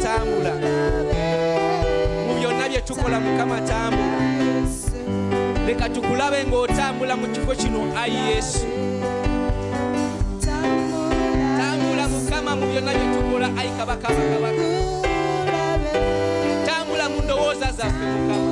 tambula mu byonna bye tukola Mukama tambula leka tukulabe ng'otambula mu kifo kino ayi Yesu tambula Mukama mu byonna bye tukola ayi Kabaka bakabaka tambula mu ndowooza zaffe Mukama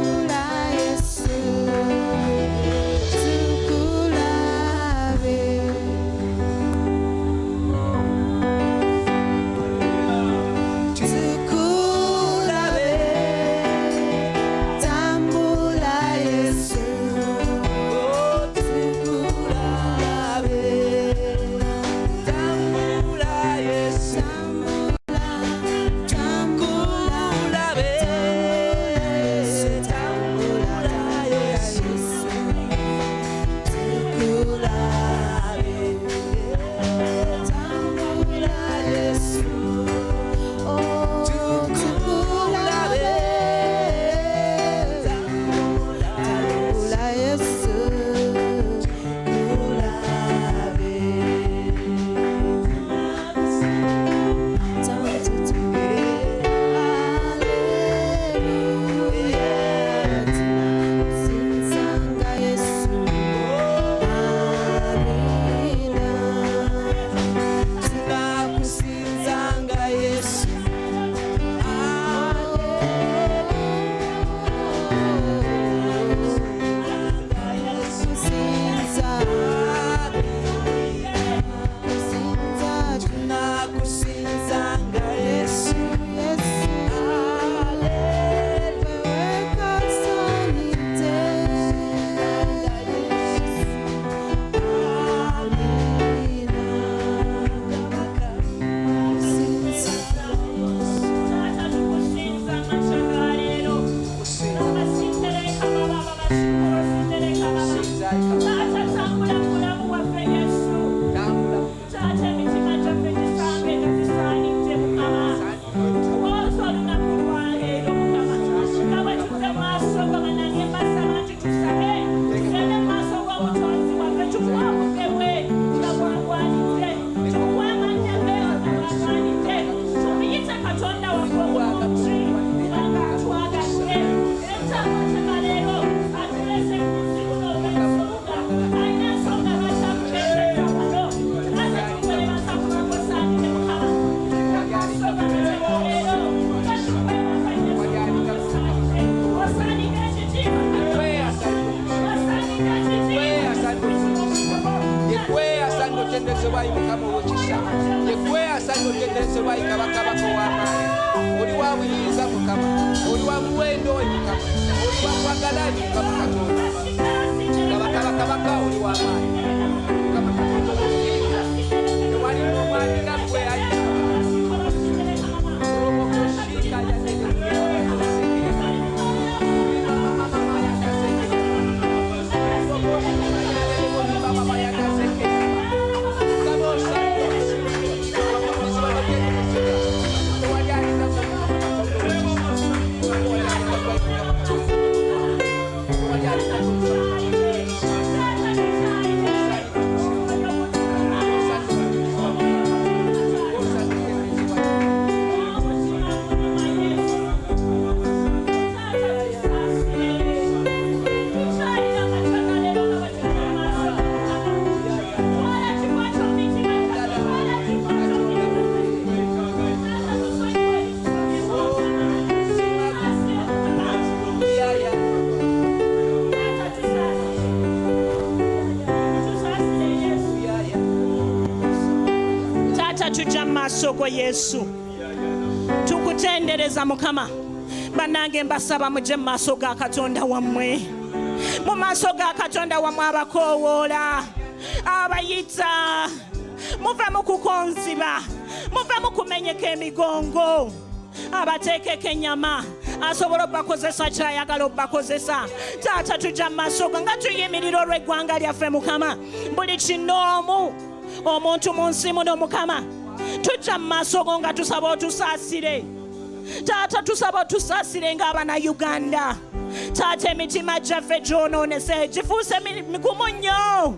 Soko Yesu tukutendereza Mukama banange mbasaba muje mu maaso ga Katonda wammwe mu maaso ga Katonda wammwe abakowoola abayita muve mu kukonziba muve mu kumenyeka emigongo abateekeko ennyama asobola obbakozesa kyayagala obbakozesa taata tujja mu maaso nga tuyimirira olw'eggwanga lyaffe Mukama buli kinoomu omuntu mu nsi muno Mukama tujja mu maaso go nga tusaba otusaasire taata tusaba otusaasire ng'abana Uganda taata emitima gyaffe gyonoonese gifuuse migumu nnyo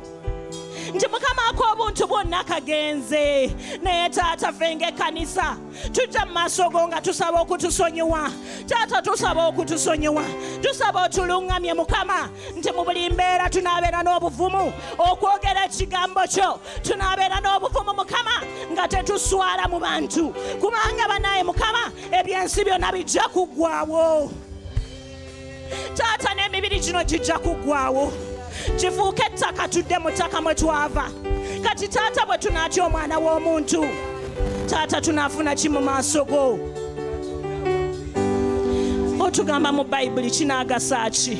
nti mukama ak'obuntu bwonna kagenze naye taata ffe ng'ekkanisa tujja mu maaso go nga tusaba okutusonyiwa taata tusaba okutusonyiwa tusaba otuluŋŋamye mukama nti mu buli mbeera tunaabeera n'obuvumu okwogera ekigambo kyo tunaabeera n'obuvumu mukama nga tetuswala mu bantu kubanga banaye mukama ebyensi byonna bijja kuggwaawo taata n'emibiri gino gijja kuggwaawo kifuuke ettaka tudde mu ttaka mwe twava kati taata bwe tunaatya omwana w'omuntu taata tunaafuna ki mu maaso go otugamba mu bayibuli kinaagasa ki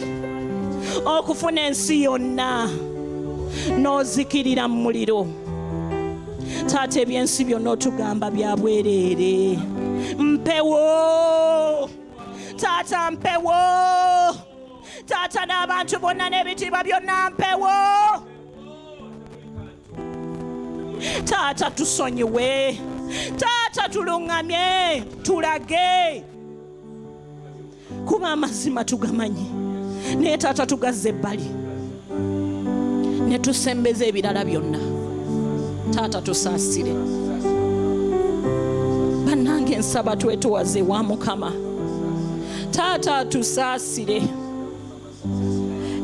okufuna ensi yonna n'ozikirira mu muliro taata ebyensi byonna otugamba bya bwereere mpewo taata mpewo taata n'abantu bonna n'ebitiibwa byonna mpewo taata tusonyiwe taata tuluŋŋamye tulage kuba amazima tugamanyi naye taata tugazza ebbali ne tusembeza ebirala byonna taata tusaasire bannange nsaba twetowaze wa mukama taata tusaasire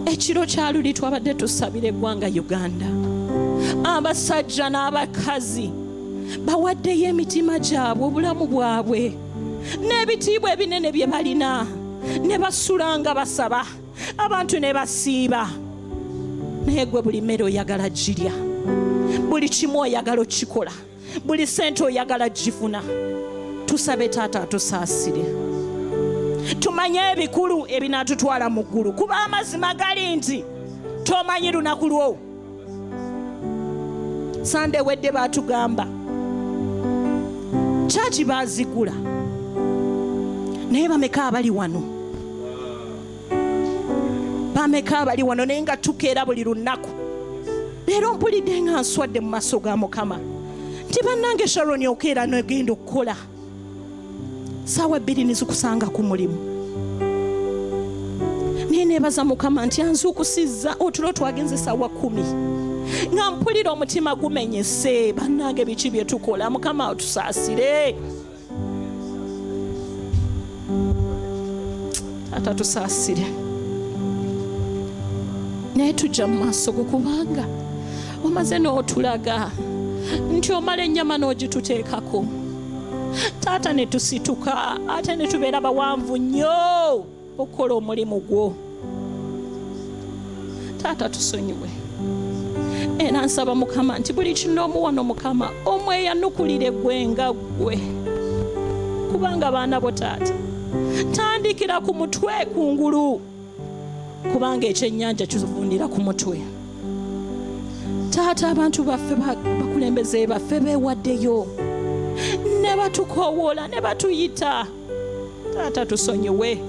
ekiro kya luli twabadde tusabira eggwanga Uganda abasajja n'abakazi bawaddeyo emitima gyabwe obulamu bwabwe n'ebitiibwa ebinene bye balina ne basulanga basaba abantu ne basiiba naye gwe buli mmere oyagala girya buli kimu oyagala okikola buli ssente oyagala gifuna tusabe taata atusaasire tumanye ebikulu ebinaatutwala mu ggulu kuba amazima gali nti tomanyi lunaku lwo sande wedde baatugamba kyaki baazigula naye bameka abali wano naye nga tukeera buli lunaku leero mpulidde nga nswadde mu maaso ga mukama nti bannange Sharon okeera nogenda okukola saawa 2 nizikusanga ku mulimu naye neebaza mukama nti anzuukusizza otulo twagenze saawa 10 nga mpulira omutima gumenyese bannange biki bye tukola mukama otusaasire taata tusaasire naye tujja mu maaso go kubanga omaze n'otulaga nti omala ennyama n'ogituteekako taata ne tusituka ate ne tubeera bawanvu nnyo okukola omulimu gwo taata tusonyiwe era nsaba mukama nti buli kinoomu wano mukama omweyanukulire gwe nga ggwe kubanga baana bo taata tandikira ku mutwe kungulu kubanga ekyennyanja kivundira ku mutwe taata abantu baffe bakulembeze baffe beewaddeyo ne batukowoola ne batuyita taata tusonyiwe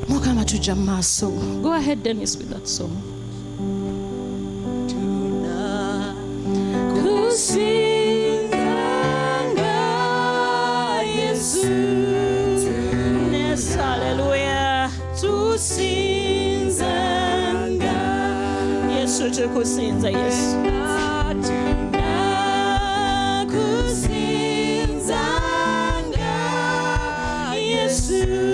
mukama tujja mu maaso go ahead Dennis with that song tunakusinganga Yesu yes hallelujah tusinzanga Yesu tukusinza Yesu tunakusinzanga Yesu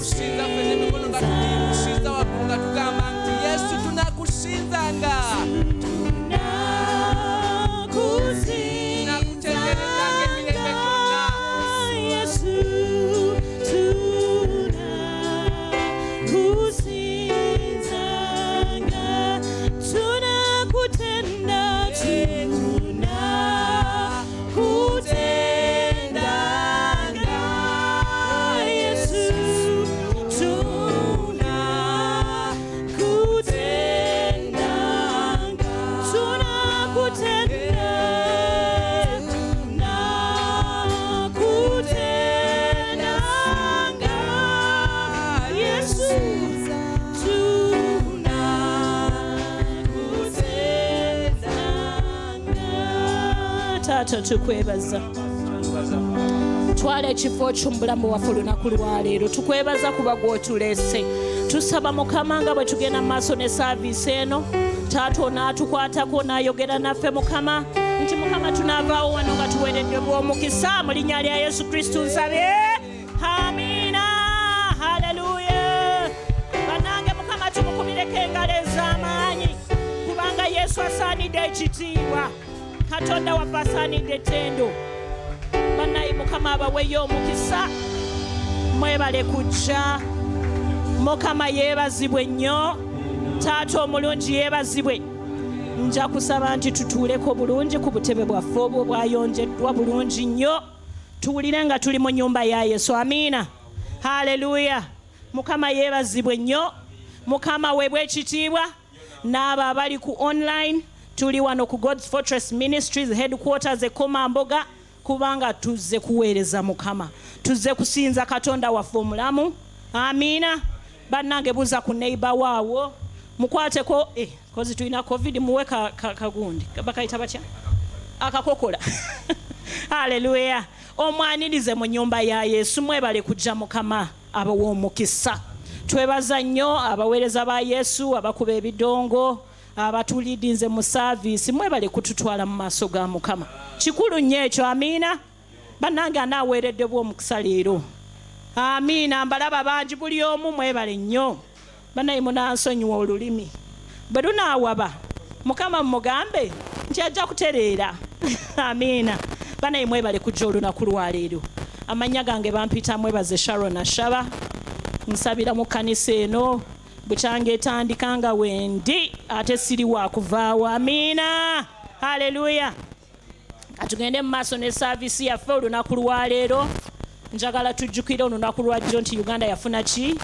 tukusinza fene mikono nga tukusinza waggulu nga tugamba nti Yesu tunakusinzanga tunakutenderezanga emirembe gyonna Yesu tunakusinzanga tunakutenda tunakutenda taata tukwebaza twala ekifo kyo mu bulamu waffe olunaku lwaleero tukwebaza kuba gw'otuleese tusaba mukama nga bwe tugenda mu maaso ne saaviisi eno taata onaatukwatako n'ayogera naffe mukama nti mukama tunaavaawo wano nga tuweeredde bw'omukisa mu linnya lya yesu kristo nsabye amiina haleluya banange mukama tumukubireko engalo ez'amaanyi kubanga yesu asaanidde ekitiibwa katonda waffe asaanidde ettendo bannayi mukama abaweyo omukisa mwebale kujja mukama yeebazibwe nnyo taata omulungi yeebazibwe nja kusaba nti tutuuleko bulungi ku butebe bwaffe obwo bwayonjeddwa bulungi nnyo tuwulire nga tuli mu nnyumba ya yesu amiina haleluya mukama yeebazibwe nnyo mukama weebwe ekitiibwa n'abo abali ku online tuli wano ku God's Fortress Ministries headquarters e Komamboga kubanga tuzze kuweereza mukama tuzze kusinza katonda waffe omulamu amiina bannange buza ku neighbor waawo mukwateko kozi tulina covid muwe kagundi bakayita batya akakokola haleluya omwanirize mu nnyumba ya yesu mwebale kujja mukama abaw'omukisa twebaza nnyo abaweereza ba yesu abakuba ebidongo abatulidinze mu saaviisi mwebale kututwala mu maaso ga mukama kikulu nnyo ekyo amiina bannange anaaweeredde bw'omukisa leero amiina mbalaba bangi buli omu mwebale nnyo bannaye munansonyiwa olulimi bwe lunaawaba mukama mumugambe nti ajja kutereera amiina bannaye mwebale kujja olunaku lwaleero amannya gange bampita mwebaze sharon ashaba nsabira mu kkanisa eno bukyanga etandika nga wendi ate siri wakuvaawo amiina haleluya katugende mu maaso ne saaviisi yaffe olunaku lwaleero njagala tujjukire olunaku lwajjo nti uganda yafuna ki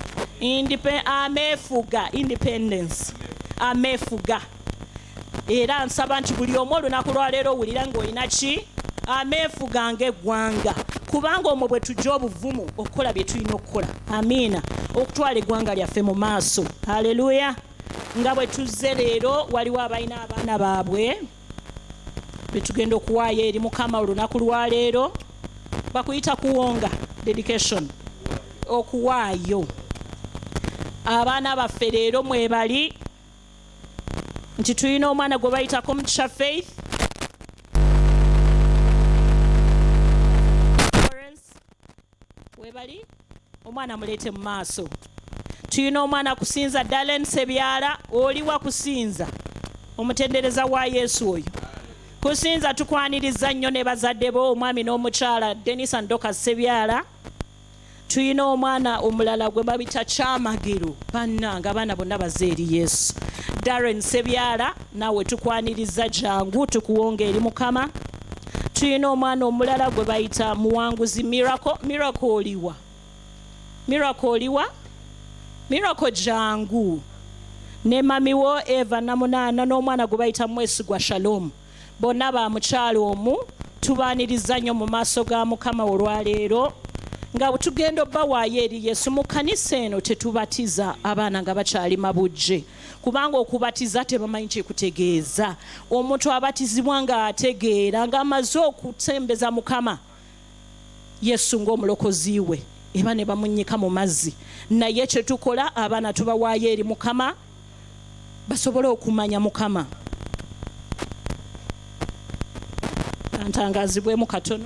ameefuga independence ameefuga era nsaba nti buli omu olunaku lwaleero owulira ng'olina ki ameefuga ng'eggwanga kubanga omwo bwe tujja obuvumu okukola bye tulina okukola amiina okutwala eggwanga lyaffe mu maaso haleluya nga bwe tuzze leero waliwo abalina abaana baabwe betugenda okuwaayo eri mukama olunaku lwaleero bakuyita kuwonga dedication okuwaayo abaana baffe leero mwebali nti tulina omwana gwe bayitako Mugisha Faith webali omwana muleete mu maaso tulina omwana kusinza Dalen Sebyala oliwa kusinza omutendereza wa yesu oyo kusinza tukwaniriza nnyo ne bazadde bo omwami n'omukyala Dennis Andoka Sebyala tulina omwana omulala gwe babita Kyamagero bannanga abaana bonna baze eri yesu Darren Sebyala naawe tukwaniriza jangu tukuwonga eri mukama tulina omwana omulala gwe bayita Muwanguzi Miracle oliwa jangu ne mamiwo Eva Namunana n'omwana gwe bayita Mwesigwa Shalom bonna ba mukyalo omu tubaaniriza nnyo mu maaso ga mukama olwaleero nga tugenda obbawaayo eri yesu mu kkanisa eno tetubatiza abaana nga bakyali mabujje kubanga okubatiza tebamanyi kyekutegeeza omuntu abatizibwa nga ategeera ng'amaze okutembeza mukama yesu ng'omulokozi we eba ne bamunnyika mu mazzi naye kyetukola abaana tubawaayo eri mukama basobole okumanya mukama ntangazibwemu katono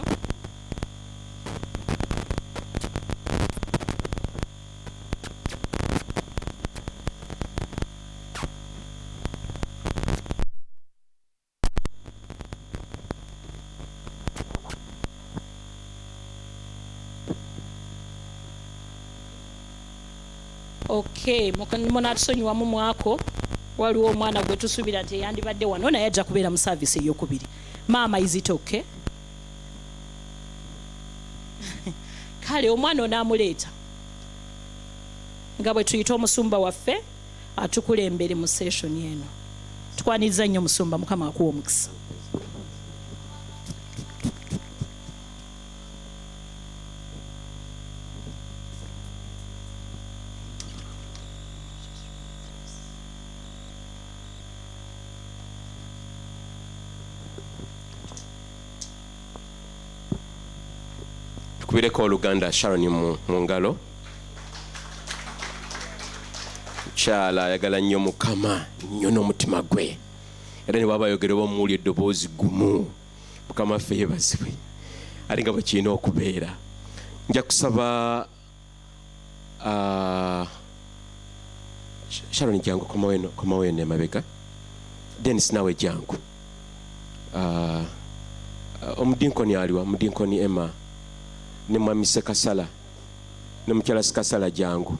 okay munatusonyiwamu mwako waliwo omwana gwe tusuubira nti yandibadde wano naye ajja kubeera mu saavisi eyokubiri maama is it okay kale omwana onaamuleeta nga bwe tuyita omusumba waffe atukulembere mu session eno tukwaniriza nnyo omusumba mukama akuwa omukisa tukubireko oluganda Sharon mu ngalo. Mukyala ayagala nnyo Mukama nnyo n'omutima gwe. Era ne bw'aba ayogera oba muwulira eddoboozi gumu. Mukama waffe yeebazibwe. Ali nga bwe kirina okubeera. Nja kusaba Sharon jangu komawo eno emabega. Dennis nawe jangu. Omudinkoni aliwa, Mudinkoni Emma ne Mwami Sekasala ne Mukyala Sekasala jangu.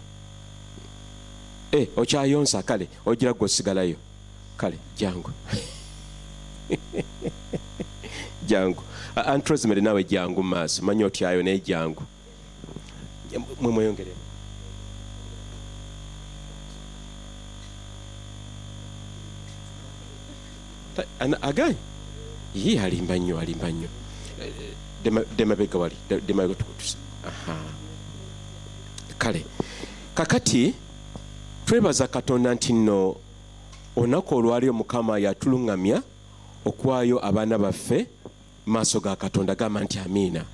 Okyayonsa kale ogira gwe osigalayo kale jangu. Jangu Aunt Rosemary nawe jangu maaso manyi otyayo naye jangu mweyongere. Again alimba nnyo demabega wali demabega tukutusa. Kale kakati twebaza Katonda nti nno olunaku olwali Mukama yatulungamya okwayo abaana baffe maaso ga Katonda. Gamba nti amiina.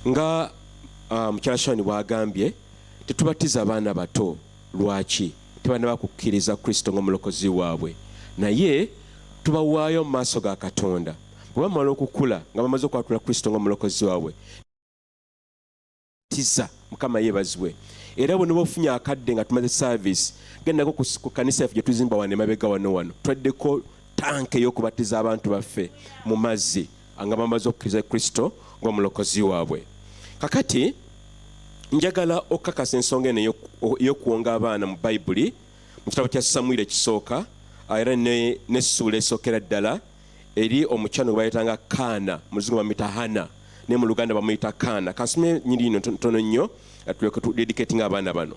Nga mukyala Shani bwagambye tetubatiza abaana bato. Lwaki? Tebanaba kukkiriza Kristo ng'omulokozi waabwe, naye tubawaayo mu maaso ga Katonda. Bwe bamala okukula nga bamaze okwatula Kristo ng'omulokozi waabwe tiza Mukama yeebazibwe. Era bwe noba ofunye akadde nga tumaze service gendako ku kanisa yaffe gye tuzimba wano emabega wano twaddeko tanka ey'okubatiza abantu baffe mu mazzi nga bamaze okukkiriza Kristo ng'omulokozi waabwe. Kakati njagala okukakasa ensonga eno ey'okuwonga abaana mu Bayibuli mu kitabo kya Samwiri ekisooka era n'essuula esookera ddala eri omukyano gwe bayitanga Kaana, mu Luzungu bamuyita Hana ne mu Luganda bamuyita Kaana. Kasome nyiri ino ntono nnyo tulyoke tudedicatinga abaana bano.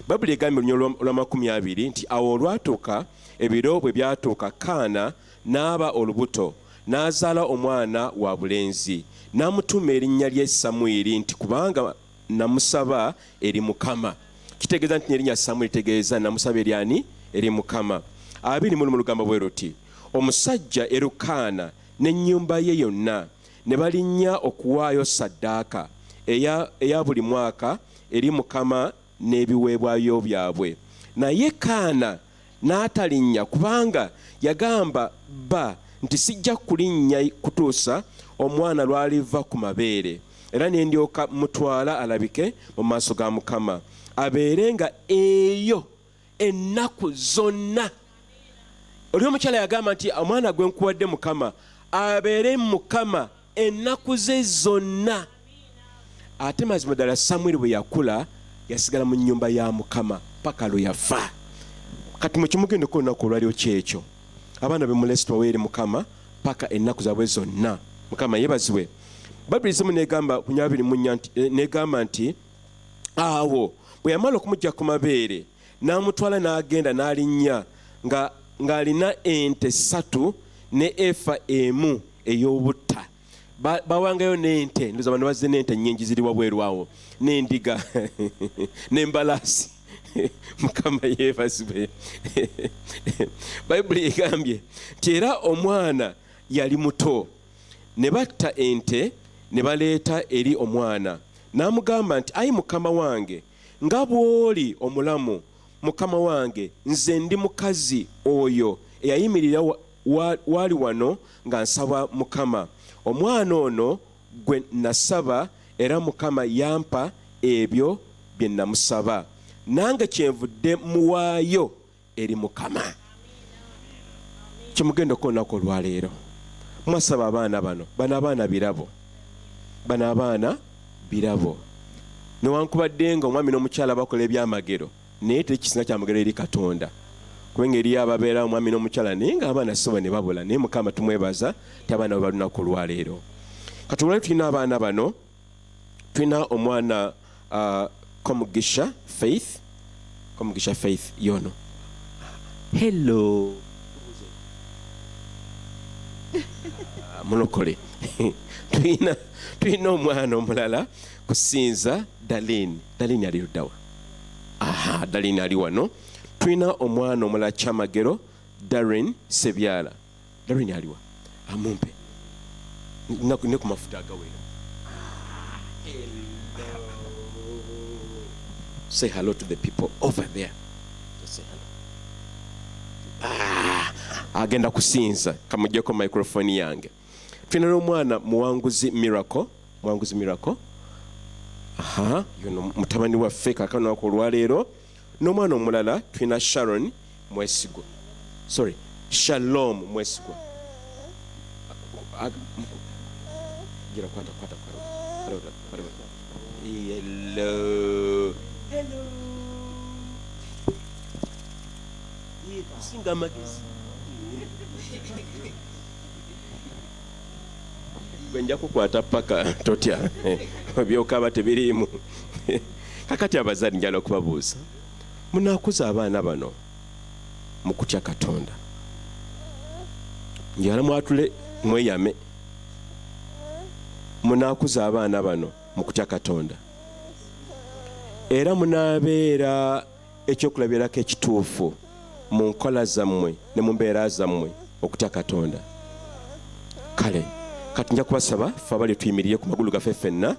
Bayibuli egambye olunyolo lwa 20 nti awo olwatuuka ebiro bwe byatuuka Kaana n'aba olubuto n'azaala omwana wa bulenzi n'amutuuma erinnya lye Samwiri nti kubanga namusaba eri Mukama. Kitegeeza nti erinnya Samwiri tegeeza namusaba eri ani? Eri Mukama. 2 mu Lugamba bwe luti omusajja Erukaana n'ennyumba ye yonna ne balinnya okuwaayo ssaddaaka eya buli mwaka eri Mukama n'ebiweebwayo byabwe. Naye Kaana n'atalinnya kubanga yagamba bba nti sijja kulinnya kutuusa omwana lwaliva ku mabeere, era ne ndyoka mutwala alabike mu maaso ga Mukama abeerenga eyo ennaku zonna. Oli omukyala yagamba nti omwana gwe nkuwadde Mukama abeere Mukama ennaku ze zonna. Ate mazima ddala Samwiri bwe yakula yasigala mu nnyumba ya Mukama paka lwe yafa. Kati mu kimugendeko olunaku olwaliwo kyekyo abaana bemulesi tubaweere Mukama paka ennaku zaabwe zonna. Mukama yeebazibwe. Bayibuli zimu negamba ku 24 negamba nti awo bwe yamala okumugya ku mabeere n'amutwala n'agenda n'alinnya ng'alina ente 3 ne efa emu ey'obutta. Bawangayo n'ente ndoza abantu bazze n'ente nnyingi ziri wabweru awo n'endiga n'embalaasi. Mukama yeebazibwe. Bayibuli egambye nti era omwana yali muto. Ne batta ente ne baleeta eri omwana n'amugamba nti ayi Mukama wange, nga bw'oli omulamu Mukama wange, nze ndi mukazi oyo eyayimirira wali wano nga nsaba Mukama. Omwana ono gwe nasaba era Mukama yampa ebyo bye namusaba, nange kyenvudde muwaayo eri Mukama. Kimugenda kuonako olwaleero mwasaba abaana bano abaana birabo, bano abaana birabo. Newankubadde nga omwami n'omukyala bakola ebyamagero naye tekisinga kyamagero eri Katonda, kubanga eriyo ababeera omwami n'omukyala naye nga abaana soba ne babula. Naye Mukama tumwebaza ti abaana bwe balunaku olwaleero. Kati olwali tulina abaana bano, tulina omwana Komugisha Faith yono. Hello mulokole. Tulina omwana omulala Kusinza Dalini ali luddawa. Dalini ali wano. Tulina omwana omulala Kyamagero Darren Sebyala. Darren aliwa amumpe ne ku mafuta agawera. Say hello to the people over there. Just say hello. Agenda kusinza kamujjeko microphone yange. Tulina n'omwana Muwanguzi Miracle. Muwanguzi Miracle. Yuno mutabani waffe kaakano olwaleero. N'omwana omulala tulina Sharon Mwesigwa. Shalom Mwesigwa. Gira kwata. Hello. Singa magezi. Gwenja kukwata paka totya. Byokaba tebirimu. Kakati abazadde njala okubabuuza. Munaakuza abaana bano mu kutya Katonda. Njala mwatule mweyame. Munaakuza abaana bano mu kutya Katonda. Era munaabeera ekyokulabirako ekituufu mu nkola zammwe ne mu mbeera zammwe okutya Katonda. Kale kati nja kubasaba ffe abali tuyimirire ku magulu gaffe ffenna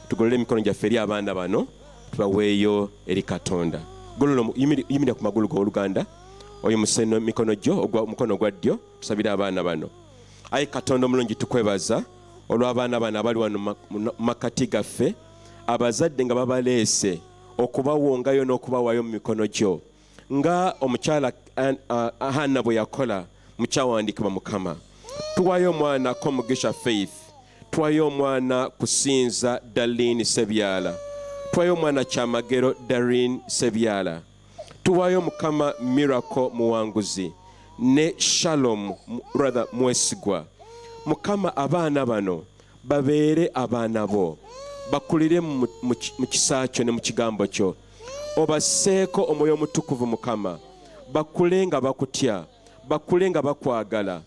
tugolole emikono gyaffe eri abaana bano tubaweeyo eri Katonda. Golola yimirira ku magulu g'oluganda oyimuse emikono gyo omukono ogwa ddyo tusabire abaana bano. Ayi Katonda omulungi tukwebaza olw'abaana bano abali wano mu makati gaffe abazadde nga babaleese okubawongayo n'okubawaayo mu mikono gyo nga omukyala Hannah bwe yakola mu kyawandiikibwa Mukama. Tuwaayo omwana ko Mugisha Faith, tuwaayo omwana Kusinza Darlene Sebyala, tuwaayo omwana Kyamagero Darlene Sebyala, tuwaayo Mukama Miracle Muwanguzi ne Shalom brother Mwesigwa. Mukama abaana bano babeere abaana bo, bakulire mu kisa kyo ne mu kigambo kyo. Obaseeko omwoyo omutukuvu Mukama, bakule nga bakutya, bakule nga bakwagala,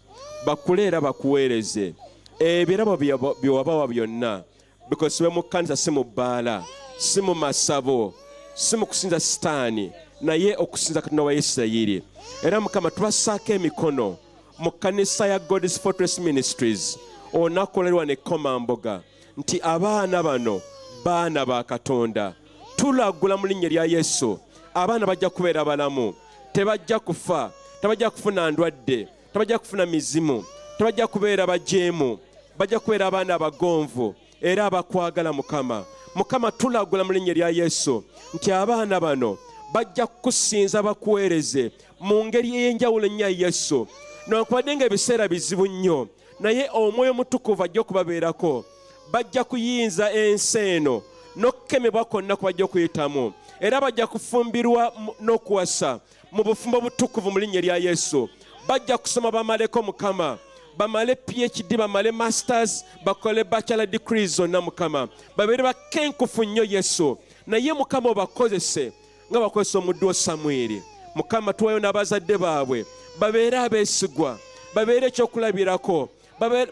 bakule era bakuweereze ebirabo byewabawa byonna, because we mu kkanisa si mu bbaala, si mu masabo, si mu kusinza sitaani, naye okusinza Katonda wa Isirayiri. Era Mukama tubasaako emikono mu kkanisa ya God's Fortress Ministries olunaku olwalirwa ne Komamboga nti abaana bano baana ba Katonda. Tulagula mu linnya lya Yesu abaana bajja kubeera balamu, tebajja kufa, tebajja kufuna ndwadde, tebajja kufuna mizimu, tebajja kubeera bajeemu, bajja kubeera abaana abagonvu era abakwagala Mukama. Mukama tulagula mu linnya lya Yesu nti abaana bano bajja kukusinza bakuweereze mu ngeri ey'enjawulo ennyo Yesu. Newankubadde ng'ebiseera bizibu nnyo, naye omwoyo mutukuvu ajja okubabeerako. Bajja kuyinza ensi eno n'okukemebwa kwonna kwe bajja okuyitamu, era bajja kufumbirwa n'okuwasa mu bufumbo butukuvu mu linnya lya Yesu. Bajja kusoma bamaleko Mukama, bamale PhD, bamale masters, bakole bachelor degrees zonna Mukama, babeere bakenkufu nnyo Yesu. Naye Mukama obakozese nga bakozesa omuddu wo Samwiri. Mukama tuwayo n'abazadde baabwe babeere abeesigwa, babeere ekyokulabirako,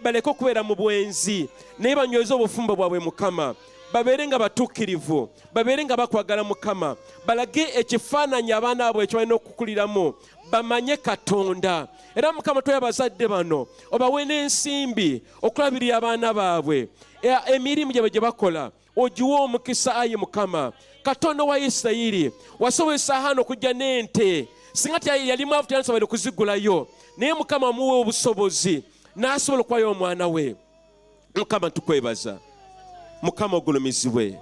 baleke okubeera mu bwenzi naye banyweze obufumbo bwabwe Mukama. Babeere nga batuukirivu, babeere nga bakwagala Mukama, balage ekifaananyi abaana abwe ekyo balina okukuliramu, bamanye Katonda. Era Mukama tuwayo abazadde bano obawe n'ensimbi okulabirira abaana baabwe, emirimu gyabwe gye bakola ogiwe omukisa. Ayi Mukama Katonda wa Isirayiri, wasobozesa hano okujja n'ente, singa yalimu avuta yanasobola okuzigulayo, naye Mukama muwe obusobozi n'asobola okuwayo omwana we. Mukama tukwebaza, Mukama ogulumizibwe,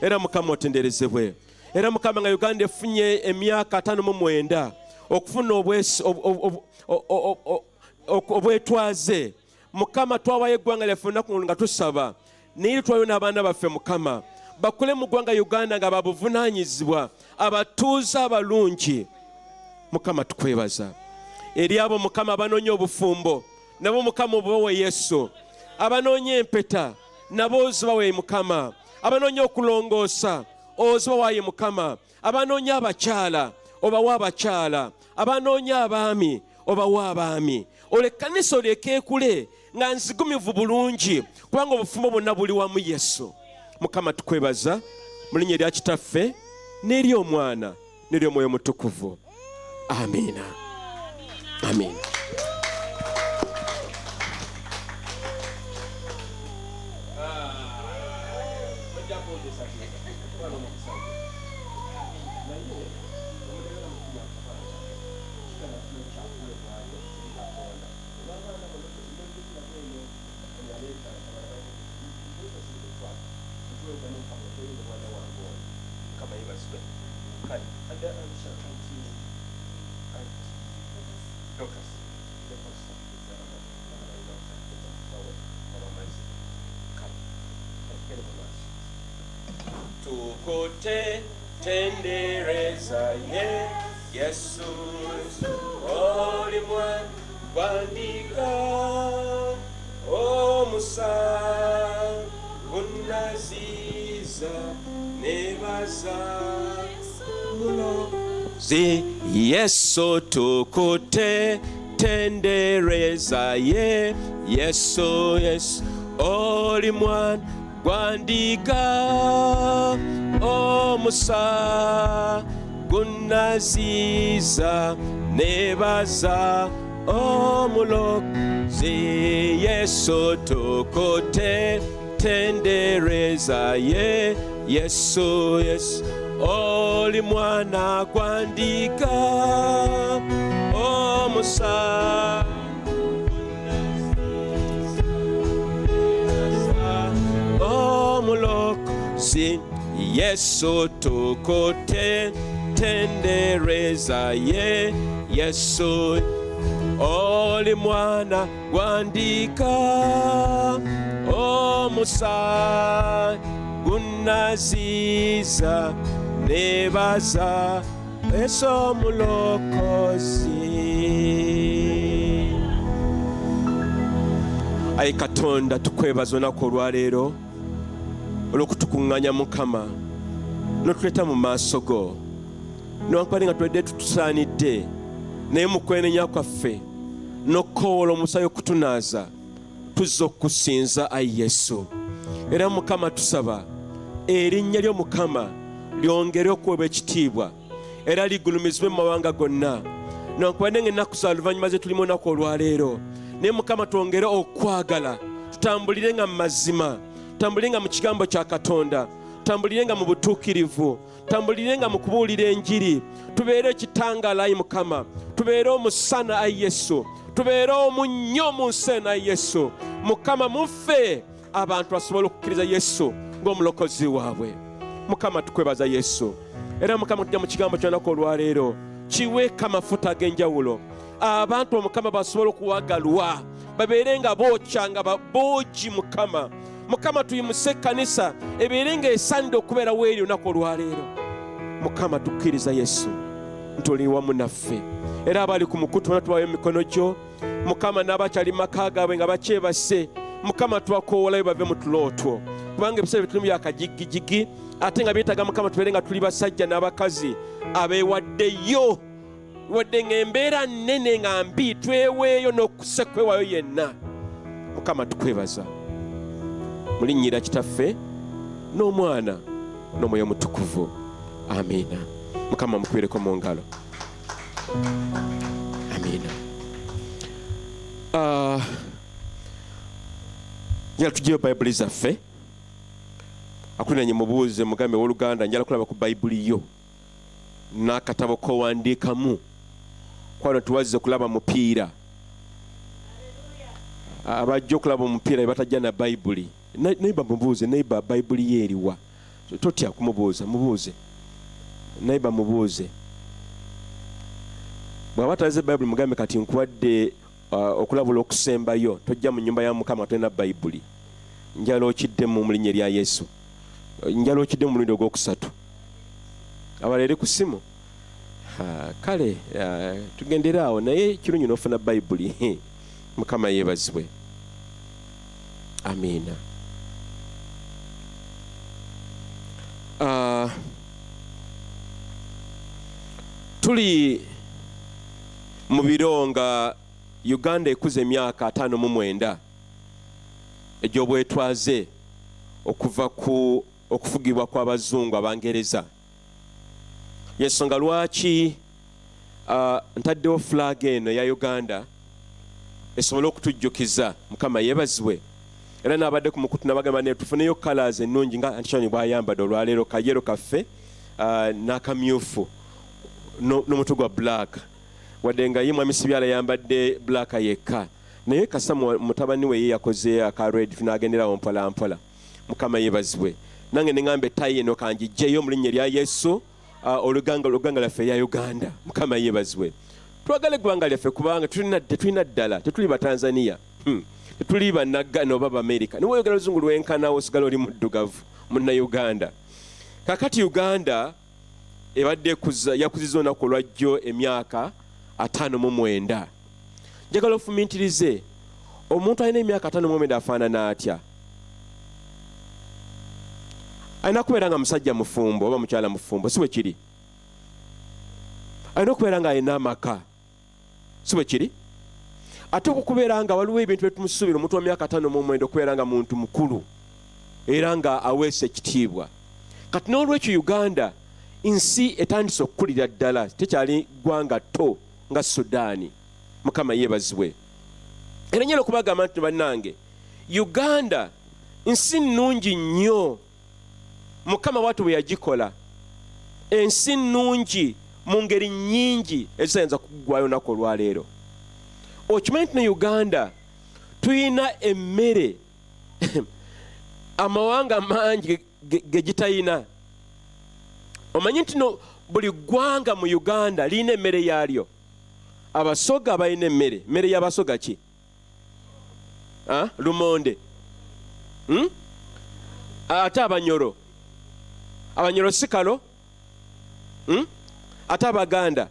era Mukama otenderezebwe. Era Mukama nga Uganda efunye emyaka 59 okufuna obwetwaze, Mukama twawayo eggwanga lyaffe olunaku nga tusaba, naye twayo n'abaana baffe Mukama bakule mu ggwanga Uganda nga babuvunaanyizibwa, abatuuze abalungi. Mukama tukwebaza eri abo Mukama abanoonya obufumbo, nabo Mukama obubawe Yesu, abanoonya empeta nabo ozibawe Mukama, abanoonya okulongoosa ozibawaye Mukama, abanoonya abakyala obawa abakyala, abanoonya abaami obawa abaami. Olekkanisa olyekeekule nga nzigumivu bulungi, kubanga obufumbo bwonna buli wamu Yesu. Mukama tukwebaza mu linnya lya Kitaffe n'eri Omwana n'eri Omwoyo Mutukuvu. Amiina. Amiina. Tukutendereza ye Yesu olimwa gwandika omusa gunaziza nebaza mulozi Yesu tukutendereza ye Yesu olimwa gwandika omusa gunaziza nebaza omulozi Yesu tukutendereza ye Yesu oli mwana gwandika omusa omulozi Yesu tukutendereza ye Yesu oli mwana gwandika omusa gunaziza nebaza Yesu omulokozi. Ayi Katonda tukwebaza olunaku olwaleero olw'okutukuŋŋaanya Mukama n'otuleeta mu maaso go newankubadde nga tuledde tutusaanidde naye mu kwenenya kwaffe n'okkoola omusaayi okutunaaza tuzza okukusinza ayi Yesu. Era Mukama tusaba erinnya lyo Mukama lyongere okuweebwa ekitiibwa era ligulumizibwe mu mawanga gonna newankubadde ng'ennaku za luvannyuma ze tulimu olunaku olwaleero naye Mukama twongere okwagala tutambulirenga mu mazima, tutambulirenga mu kigambo kya Katonda, tutambulirenga mu butuukirivu, tutambulirenga mu kubuulira enjiri, tubeere ekitangaala ayi Mukama, tubeere omusana ayi Yesu, tubeere omunnyo mu nsi eno ayi Yesu. Mukama muffe abantu basobole okukkiriza Yesu ng'omulokozi waabwe. Mukama tukwebaza Yesu. Era Mukama tujja mu kigambo ky'olunaku olwaleero kiweeka amafuta ag'enjawulo abantu Mukama basobole okuwagalwa babeere nga bookya nga boogi Mukama. Mukama tuyimuse ekkanisa ebeere nga esaanidde okubeera weeri olunaku olwaleero. Mukama tukkiriza Yesu nti oli wamu naffe era abali ku mukutu bonna tubayo emikono gyo Mukama n'abakyali mu maka gaabwe nga bakyebase Mukama twakoowolayo bave mu tulo otwo kubanga ebiseera bitulimu byakajigijigi ate nga byetaaga Mukama tubeere nga tuli basajja n'abakazi abeewaddeyo wadde ng'embeera nnene nga mbi tweweeyo n'okusekwewaayo yenna. Mukama tukwebaza mu linnya lya Kitaffe n'Omwana n'Omwoyo Mutukuvu, amiina. Mukama mukubireko mu ngalo, amiina. Njala tugiyeyo bayibuli zaffe akunanye mubuuze mugambe w'Oluganda njala kulaba ku bayibuli yo n'akatabo kowandiikamu kwano tuwazze kulaba mupiira abajja okulaba omupiira batajja na bayibuli. Neiba mubuuze, neiba bayibuli ye eriwa? Totya kumubuuza, mubuuze neiba, mubuuze. Bw'aba talaze bayibuli mugambe kati nkuwadde okulabula okusembayo, tojja mu nnyumba ya Mukama tolina bayibuli. Njala okiddemu mu linnya lya Yesu, njala okiddemu mu mulundi ogwokusatu. Abaleere ku simu kale tugendere awo naye kirungi n'ofuna bayibuli. Mukama yeebazibwe, amiina. Tuli mu biro nga Uganda ekuza emyaka 59 egy'obwetwaze okuva ku okufugibwa kw'abazungu Abangereza. Yensonga lwaki ntaddewo flag eno ya Uganda esobole okutujjukiza. Mukama yeebazibwe. Era n'abadde ku mukutu n'abagamba ne tufuneyo colors ennungi nga Antony bw'ayambadde olwaleero, kayero kaffe n'akamyufu n'omutwe gwa black, wadde nga ye mwami Sibyala yambadde black yekka, naye kasa mutabani we ye yakoze aka red n'agenderawo mpola mpola. Mukama yeebazibwe. Nange ne ŋŋamba ettayi eno kangiggyeyo mu linnya lya Yesu oluganga lwaffe ya Uganda. Mukama yeebazibwe. twagala eggwanga lyaffe kubanga tetulina ddala, tetuli Batanzania, tetuli bannagana oba Bamerica. Niwe oyogera oluzungu lwenkanawo osigala oli muddugavu munnauganda. Kakati Uganda ebadde yakuziza olunaku olwajjo emyaka 59. Njagala ofumiitirize omuntu alina emyaka 59 afaanana atya? Alina kubeera nga musajja mufumbo oba mukyala mufumbo, si bwe kiri? Alina okubeera nga alina amaka, si bwe kiri? Ate okubeera nga waliwo ebintu byetumusuubira omuntu wa myaka 59 okubeera nga muntu mukulu era nga aweesa ekitiibwa. Kati n'olwekyo Uganda ensi etandise okukulira ddala, tekyali ggwanga tto nga Sudaani. Mukama yeebazibwe. Era nyala okubagamba nti bannange, Uganda nsi nnungi nnyo Mukama watu bwe yagikola. Ensi nnungi mu ngeri nnyingi ezitayinza kuggwayo olunaku olwaleero. Okimanyi nti ne Uganda tuyina emmere amawanga mangi ge gitayina. Omanyi nti no buli ggwanga mu Uganda lirina emmere yaalyo. Abasoga balina emmere y'abasoga ki? Lumonde. Ate Abanyoro sikalo. Ate Abaganda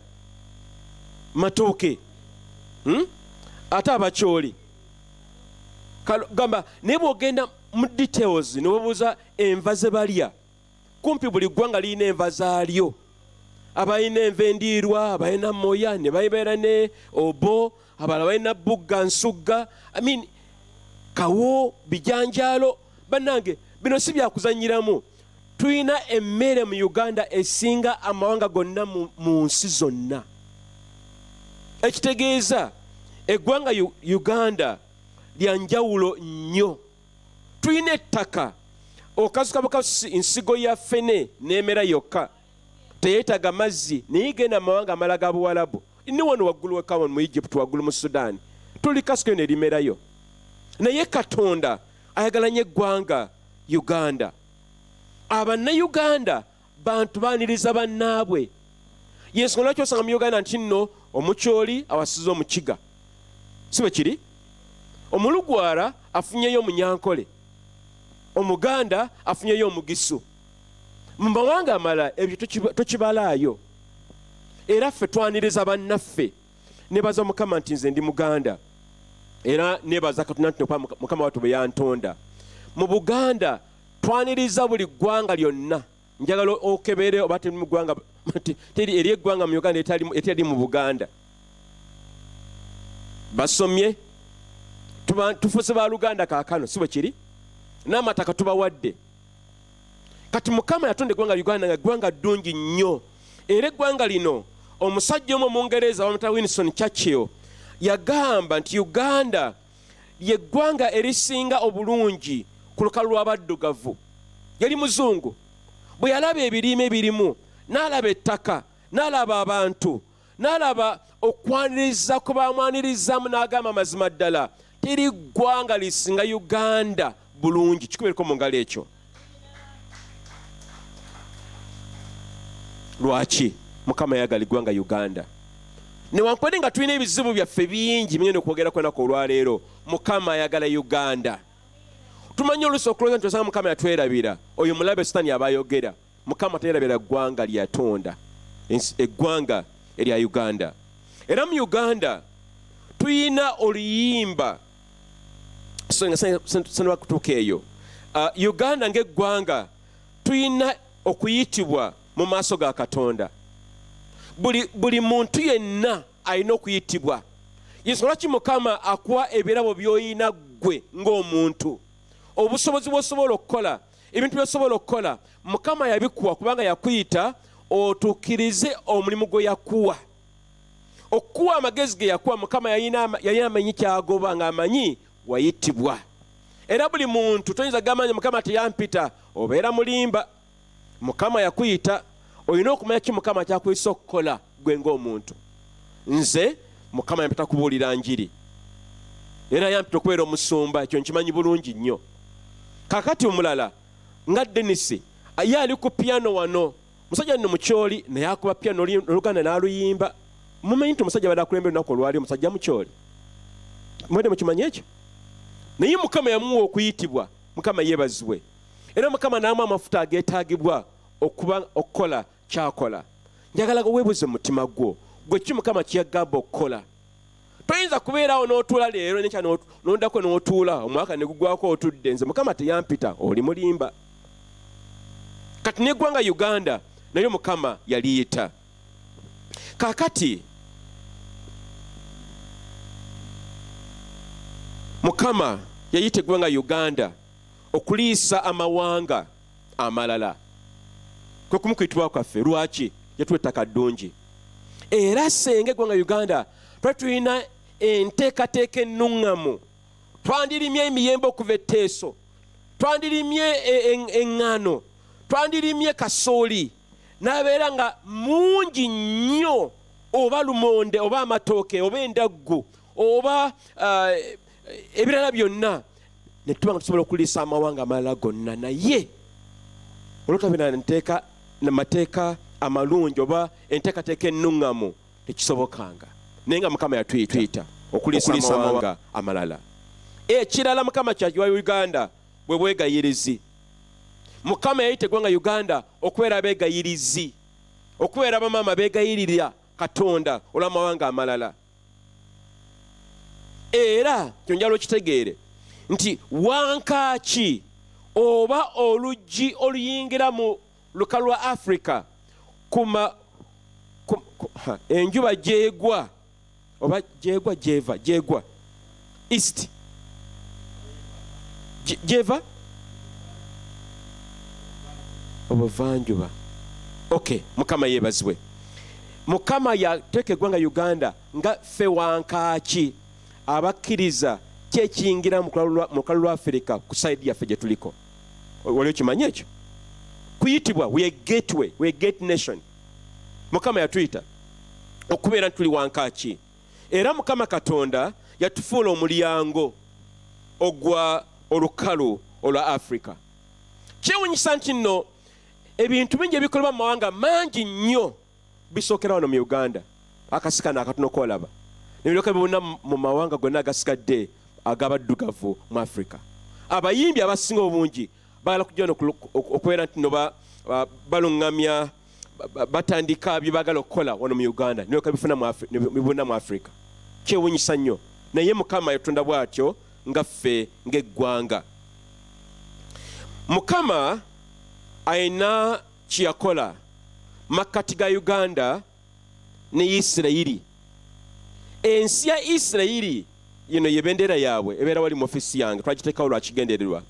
matooke. Ate Abakyoli. Gamba naye bw'ogenda mu details ne babuuza enva ze balya, kumpi buli ggwanga lirina enva zaalyo. Abalina enva endiirwa, abalina moya, ne babeera ne obo, abalala balina bugga nsugga, kawo, bijanjaalo. Bannange bino si byakuzanyiramu. Tuyina emmere mu Uganda esinga amawanga gonna mu nsi zonna. Ekitegeeza eggwanga Uganda lya njawulo nnyo. Tuyina ettaka okasuka bukasusi ensigo ya ffene n'emera yokka, teyeetaaga mazzi, naye genda amawanga amala ga Buwalabu. Ni wano waggulu we Kawa mu Egypt, waggulu mu Sudan, tuli kasuka ne limerayo. Naye Katonda ayagala nnyo eggwanga Uganda. Abannayuganda bantu baaniriza bannaabwe. Yensonga lwaki osanga mu Uganda nti nno omukyoli awasiza omukiga, si bwe kiri? Omulugwara afunyeyo Omunyankole, Omuganda afunyeyo Omugisu. Mu mawanga amala ebyo tokibalaayo. Era ffe twaniriza bannaffe. Nebaza Mukama nti nze ndi Muganda, era nebaza Katonda nti Mukama watu bwe yantonda. Mu Buganda twaniriza buli ggwanga lyonna. Njagala okebere oba teri mu ggwanga, teri eri eggwanga mu Uganda etali mu Buganda. Basomye, tufuuse ba Luganda kaakano, si bwe kiri? N'amataka tubawadde. Kati Mukama yatonda eggwanga Uganda nga ggwanga ddungi nnyo. Era eggwanga lino omusajja omu Omungereza bamuta Winston Churchill yagamba nti Uganda lye ggwanga erisinga obulungi ku lukalu lw'abaddugavu. Yali muzungu. Bwe yalaba ebirime ebirimu, n'alaba ettaka, n'alaba abantu, n'alaba okwaniriza kwe bamwanirizamu, n'agamba mazima ddala teri ggwanga lisinga Uganda bulungi. Kikubeereko mu ngalo ekyo. Lwaki? Mukama yagala eggwanga Uganda. Newankubadde nga tulina ebizibu byaffe bingi bingenda okwogerako ennaku olwaleero, Mukama ayagala Uganda. Tumanyi oluusi okulowooza nti osanga Mukama yatwerabira, oyo mulabe Sitaani aba ayogera. Mukama teyerabira ggwanga lyatonda, eggwanga erya Uganda. Era mu Uganda tuyina oluyimba, senaba kutuuka eyo. Uganda ng'eggwanga tuyina okuyitibwa mu maaso ga Katonda. Buli muntu yenna alina okuyitibwa. Yensonga lwaki Mukama akuwa ebirabo by'oyina ggwe ng'omuntu, obusobozi bw'osobola okukola, ebintu by'osobola okukola, Mukama yabikuwa kubanga yakuyita otuukirize omulimu gwe yakuwa. Okuwa amagezi ge yakuwa, Mukama yalina amanyi kyagoba ng'amanyi wayitibwa. Era buli muntu toyinza gamba nti Mukama teyampita, obeera mulimba. Mukama yakuyita, olina okumanya ki Mukama kyakuyisa okukola gwe ng'omuntu. Nze Mukama yampita kubuulira njiri, era yampita okubeera omusumba, ekyo nkimanyi bulungi nnyo. Kakati omulala nga Dennis ye ali ku piano wano, musajja nno mukyoli naye akuba piano Oluganda n'aluyimba. mumanyi nti omusajja bada akulembera olunaku olwali omusajja mukyoli mwede mukimanyi ekyo naye Mukama yamuwa okuyitibwa. Mukama yeebazibwe. Era Mukama n'amuwa amafuta ageetaagibwa okukola kyakola. Njagala weebuze mu mutima gwo gwe ki Mukama kyeyagamba okukola. Toyinza kubeerawo n'otuula leero nekya n'ondako n'otuula omwaka ne gugwako otudde nze Mukama teyampita oli mulimba. Kati n'eggwanga Uganda naye Mukama yaliyita. Kaakati Mukama yayita eggwanga Uganda okuliisa amawanga amalala. Kwe kumukuyitibwa kwaffe lwaki yatuwa ettaka ddungi. Era senga eggwanga Uganda twatulina enteekateeka ennuŋŋamu. Twandirimye emiyembe okuva etteeso, twandirimye eŋŋano, twandirimye kasooli, n'abeera nga mungi nnyo, oba lumonde oba amatooke oba endaggu oba ebirala byonna, ne tuba nga tusobola okuliisa amawanga amalala gonna. Naye olwotabira namateeka amalungi oba enteekateeka ennuŋŋamu tekisobokanga. Naye nga Mukama yatuyita okuliisa amawanga amalala. Ekirala Mukama kyakiwa Uganda bwe bwegayirizi. Mukama yayita eggwanga Uganda okubeera abeegayirizi, okubeera bamaama beegayirira Katonda olw'amawanga amalala. Era kyonjala okitegeere nti wankaaki oba oluggi oluyingira mu lukalu lwa Africa enjuba gyegwa oba gyegwa east gyeva obuvanjuba. Okay, Mukama yeebazibwe. Mukama yateeka eggwanga Uganda nga ffe wankaaki abakkiriza kyekiyingira mu lukalu lwa Africa ku side yaffe gye tuliko. Wali okimanyi ekyo? Kuyitibwa we gateway, we gate nation. Mukama yatuyita okubeera tuli wankaaki. Era Mukama Katonda yatufuula omulyango ogwa olukalu olwa Africa. Kyewuunyisa nti nno ebintu bingi ebikolebwa mu mawanga mangi nnyo bisookera wano mu Uganda. Akasikano akatono koolaba nebiryoka bibona mu mawanga gonna agasigadde ag'abaddugavu mu Africa. Abayimbi abasinga obungi baagala kujja wano okubeera nti no baluŋŋamya batandika bye baagala okukola wano mu Uganda nebiryoka bibona mu Africa. Kyewuunyisa nnyo, naye Mukama yatonda bw'atyo nga ffe ng'eggwanga. Mukama ayina kyeyakola makkati ga Uganda ne Isirayiri. Ensi ya Isirayiri yino yebendera yaabwe ebeera wali mu ofisi yange, twagiteekawo lwakigendererwa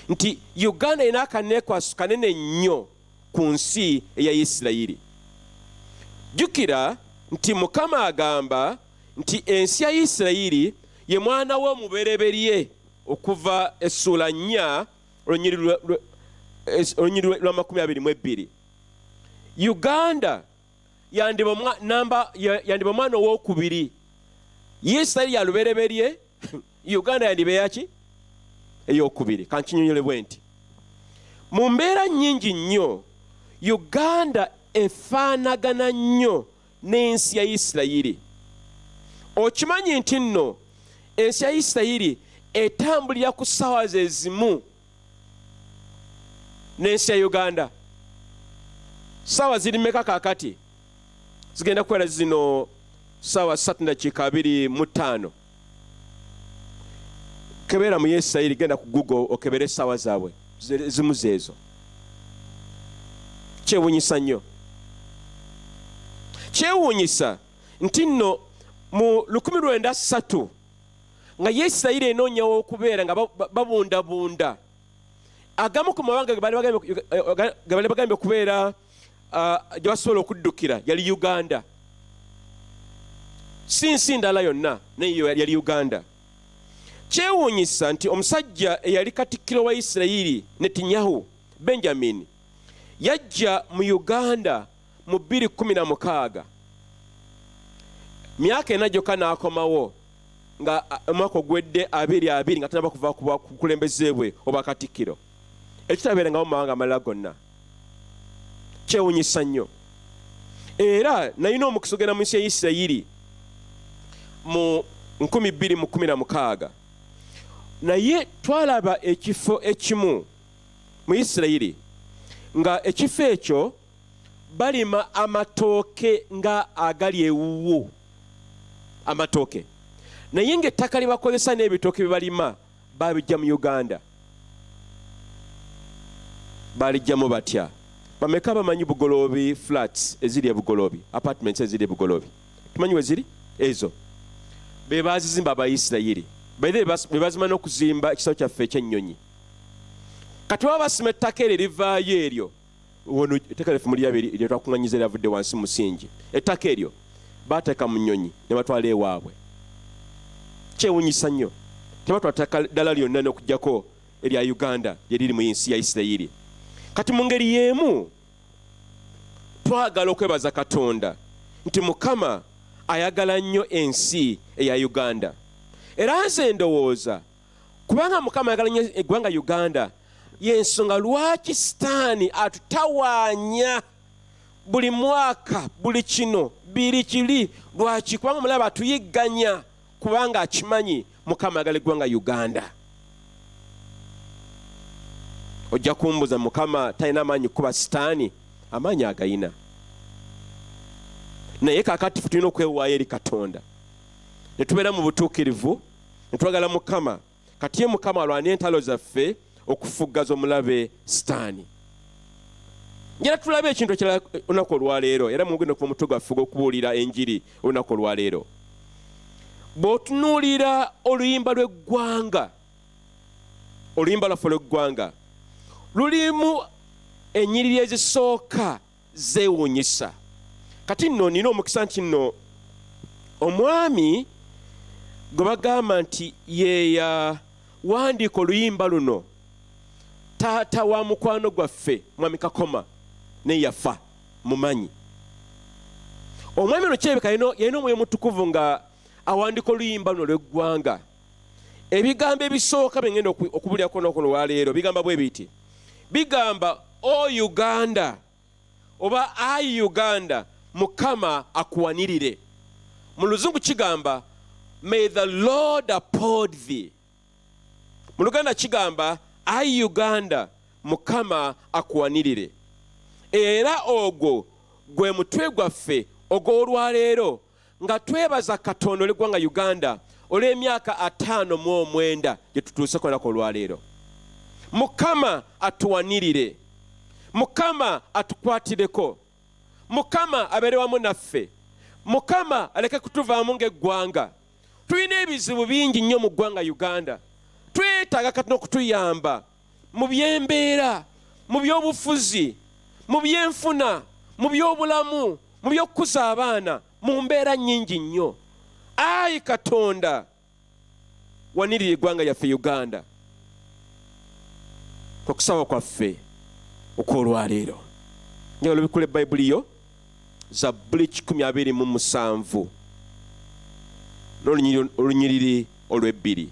nti Uganda erina akaneekwaso kanene nnyo ku nsi eya Isirayiri. Jjukira nti Mukama agamba nti ensi ya Isirayiri ye mwana we omubereberye okuva essuula 4 olunyiri lwa 22. Uganda yandiba omwana owokubiri. Isirayiri yalubereberye, Uganda yandiba yaki eyokubiri. Kankinyonyole bwe nti mu mbeera nnyingi nnyo Uganda efaanagana nnyo n'ensi ya Isirayiri. Okimanyi nti nno ensi ya Isirayiri etambulira ku ssaawa ze zimu n'ensi ya Uganda. Ssaawa ziri mmeka kaakati? Zigenda kubeera zino ssaawa 3:25. Kebeera mu Isirayiri, genda ku Google okebere essaawa zaabwe zimu zeezo. Kyewuunyisa nnyo. Kyewuunyisa nti nno mu 1903 nga Isirayiri enoonyawo okubeera nga babundabunda agamu ku mawanga ge bali bagambye okubeera gye basobola okuddukira yali Uganda. Si nsi ndala yonna naye yali Uganda. Kyewuunyisa nti omusajja eyali katikkiro wa Isirayiri Netanyahu Benjamin yajja mu Uganda mu 2016. Myaka ena gyokka n'akomawo nga omwaka ogwedde 22 nga tanaba kuva ku bukulembeze bwe oba katikkiro. Ekitabeerengawo mu mawanga amalala gonna. Kyewuunyisa nnyo. era nalina omukisa ogenda mu nsi ya Isirayiri mu 2016 naye twalaba ekifo ekimu mu Isirayiri nga ekifo ekyo balima amatooke nga agali ewuwo amatooke naye ng'ettaka lye bakozesa n'ebitooke bye balima babijja mu Uganda. Balijjamu batya? Bameka bamanyi Bugoloobi flats eziri e Bugoloobi, apartments eziri e Bugoloobi? Tumanyi we ziri? Ezo be bazizimba Abayisirayiri be bazima n'okuzimba ekisaawe kyaffe eky'ennyonyi. Kati baba basima ettaka eryo livaayo eryo wono ettaka lyaffe muli abiri lye twakuŋŋanyiza eryavudde wansi musingi. Ettaka eryo baateeka mu nnyonyi ne batwala ewaabwe. Kyewuunyisa nnyo. Tebatwala ttaka ddala lyonna n'okuggyako erya Uganda lye riri mu nsi ya Isirayiri. Kati mu ngeri y'emu twagala okwebaza Katonda nti Mukama ayagala nnyo ensi eya Uganda. Era nze ndowooza kubanga Mukama ayagala nnyo eggwanga Uganda y'ensonga lwaki Sitaani atutawaanya buli mwaka buli kino biri kiri lwaki kubanga omulaba atuyigganya kubanga akimanyi Mukama ayagala eggwanga Uganda. Ojja kumbuza Mukama talina amaanyi kuba Sitaani? Amaanyi agayina. Naye kaakati tulina okwewaayo eri Katonda ne tubeera mu butuukirivu ne twagala Mukama. Kati ye Mukama alwana entalo zaffe okufuggaza omulabe Sitaani. Njala tulabe ekintu ekirala olunaku olwaleero era mugenda okuva omutwe gwaffe gw'okubuulira enjiri olunaku olwaleero. Bw'otunuulira oluyimba lw'eggwanga, oluyimba lwaffe lw'eggwanga lulimu ennyiriri ezisooka zeewuunyisa. Kati nno nina omukisa nti nno omwami gwe bagamba nti yeeya wandiika oluyimba luno taata wa mukwano gwaffe mwami Kakoma ne yafa mumanyi. Omwami ono kirabika yalina omwoyo mutukuvu nga awandiika oluyimba luno lw'eggwanga. Ebigambo ebisooka bye ngenda okubuulirako olunaku olwaleero bigamba bwe biti. Bigamba o Uganda oba ai Uganda Mukama akuwanirire. Mu Luzungu kigamba may the Lord uphold thee. Mu Luganda kigamba ai Uganda Mukama akuwanirire. Era ogwo gwe mutwe gwaffe ogw'olwaleero nga twebaza Katonda olw'eggwanga Uganda olw'emyaka 59 gye tutuuseko olunaku olwaleero. Mukama atuwanirire. Mukama atukwatireko. Mukama abeere wamu naffe. Mukama aleke kutuvaamu ng'eggwanga. Tulina ebizibu bingi nnyo mu ggwanga Uganda. Twetaaga Katonda okutuyamba mu by'embeera, mu by'obufuzi, mu by'enfuna, mu by'obulamu, mu by'okukuza abaana, mu mbeera nnyingi nnyo. Ayi Katonda wanirire eggwanga yaffe Uganda. Okusaba kwaffe okw'olwaleero njagala obikula Bayibuli yo Zabbuli 27 n'olunyiriri olw'ebbiri.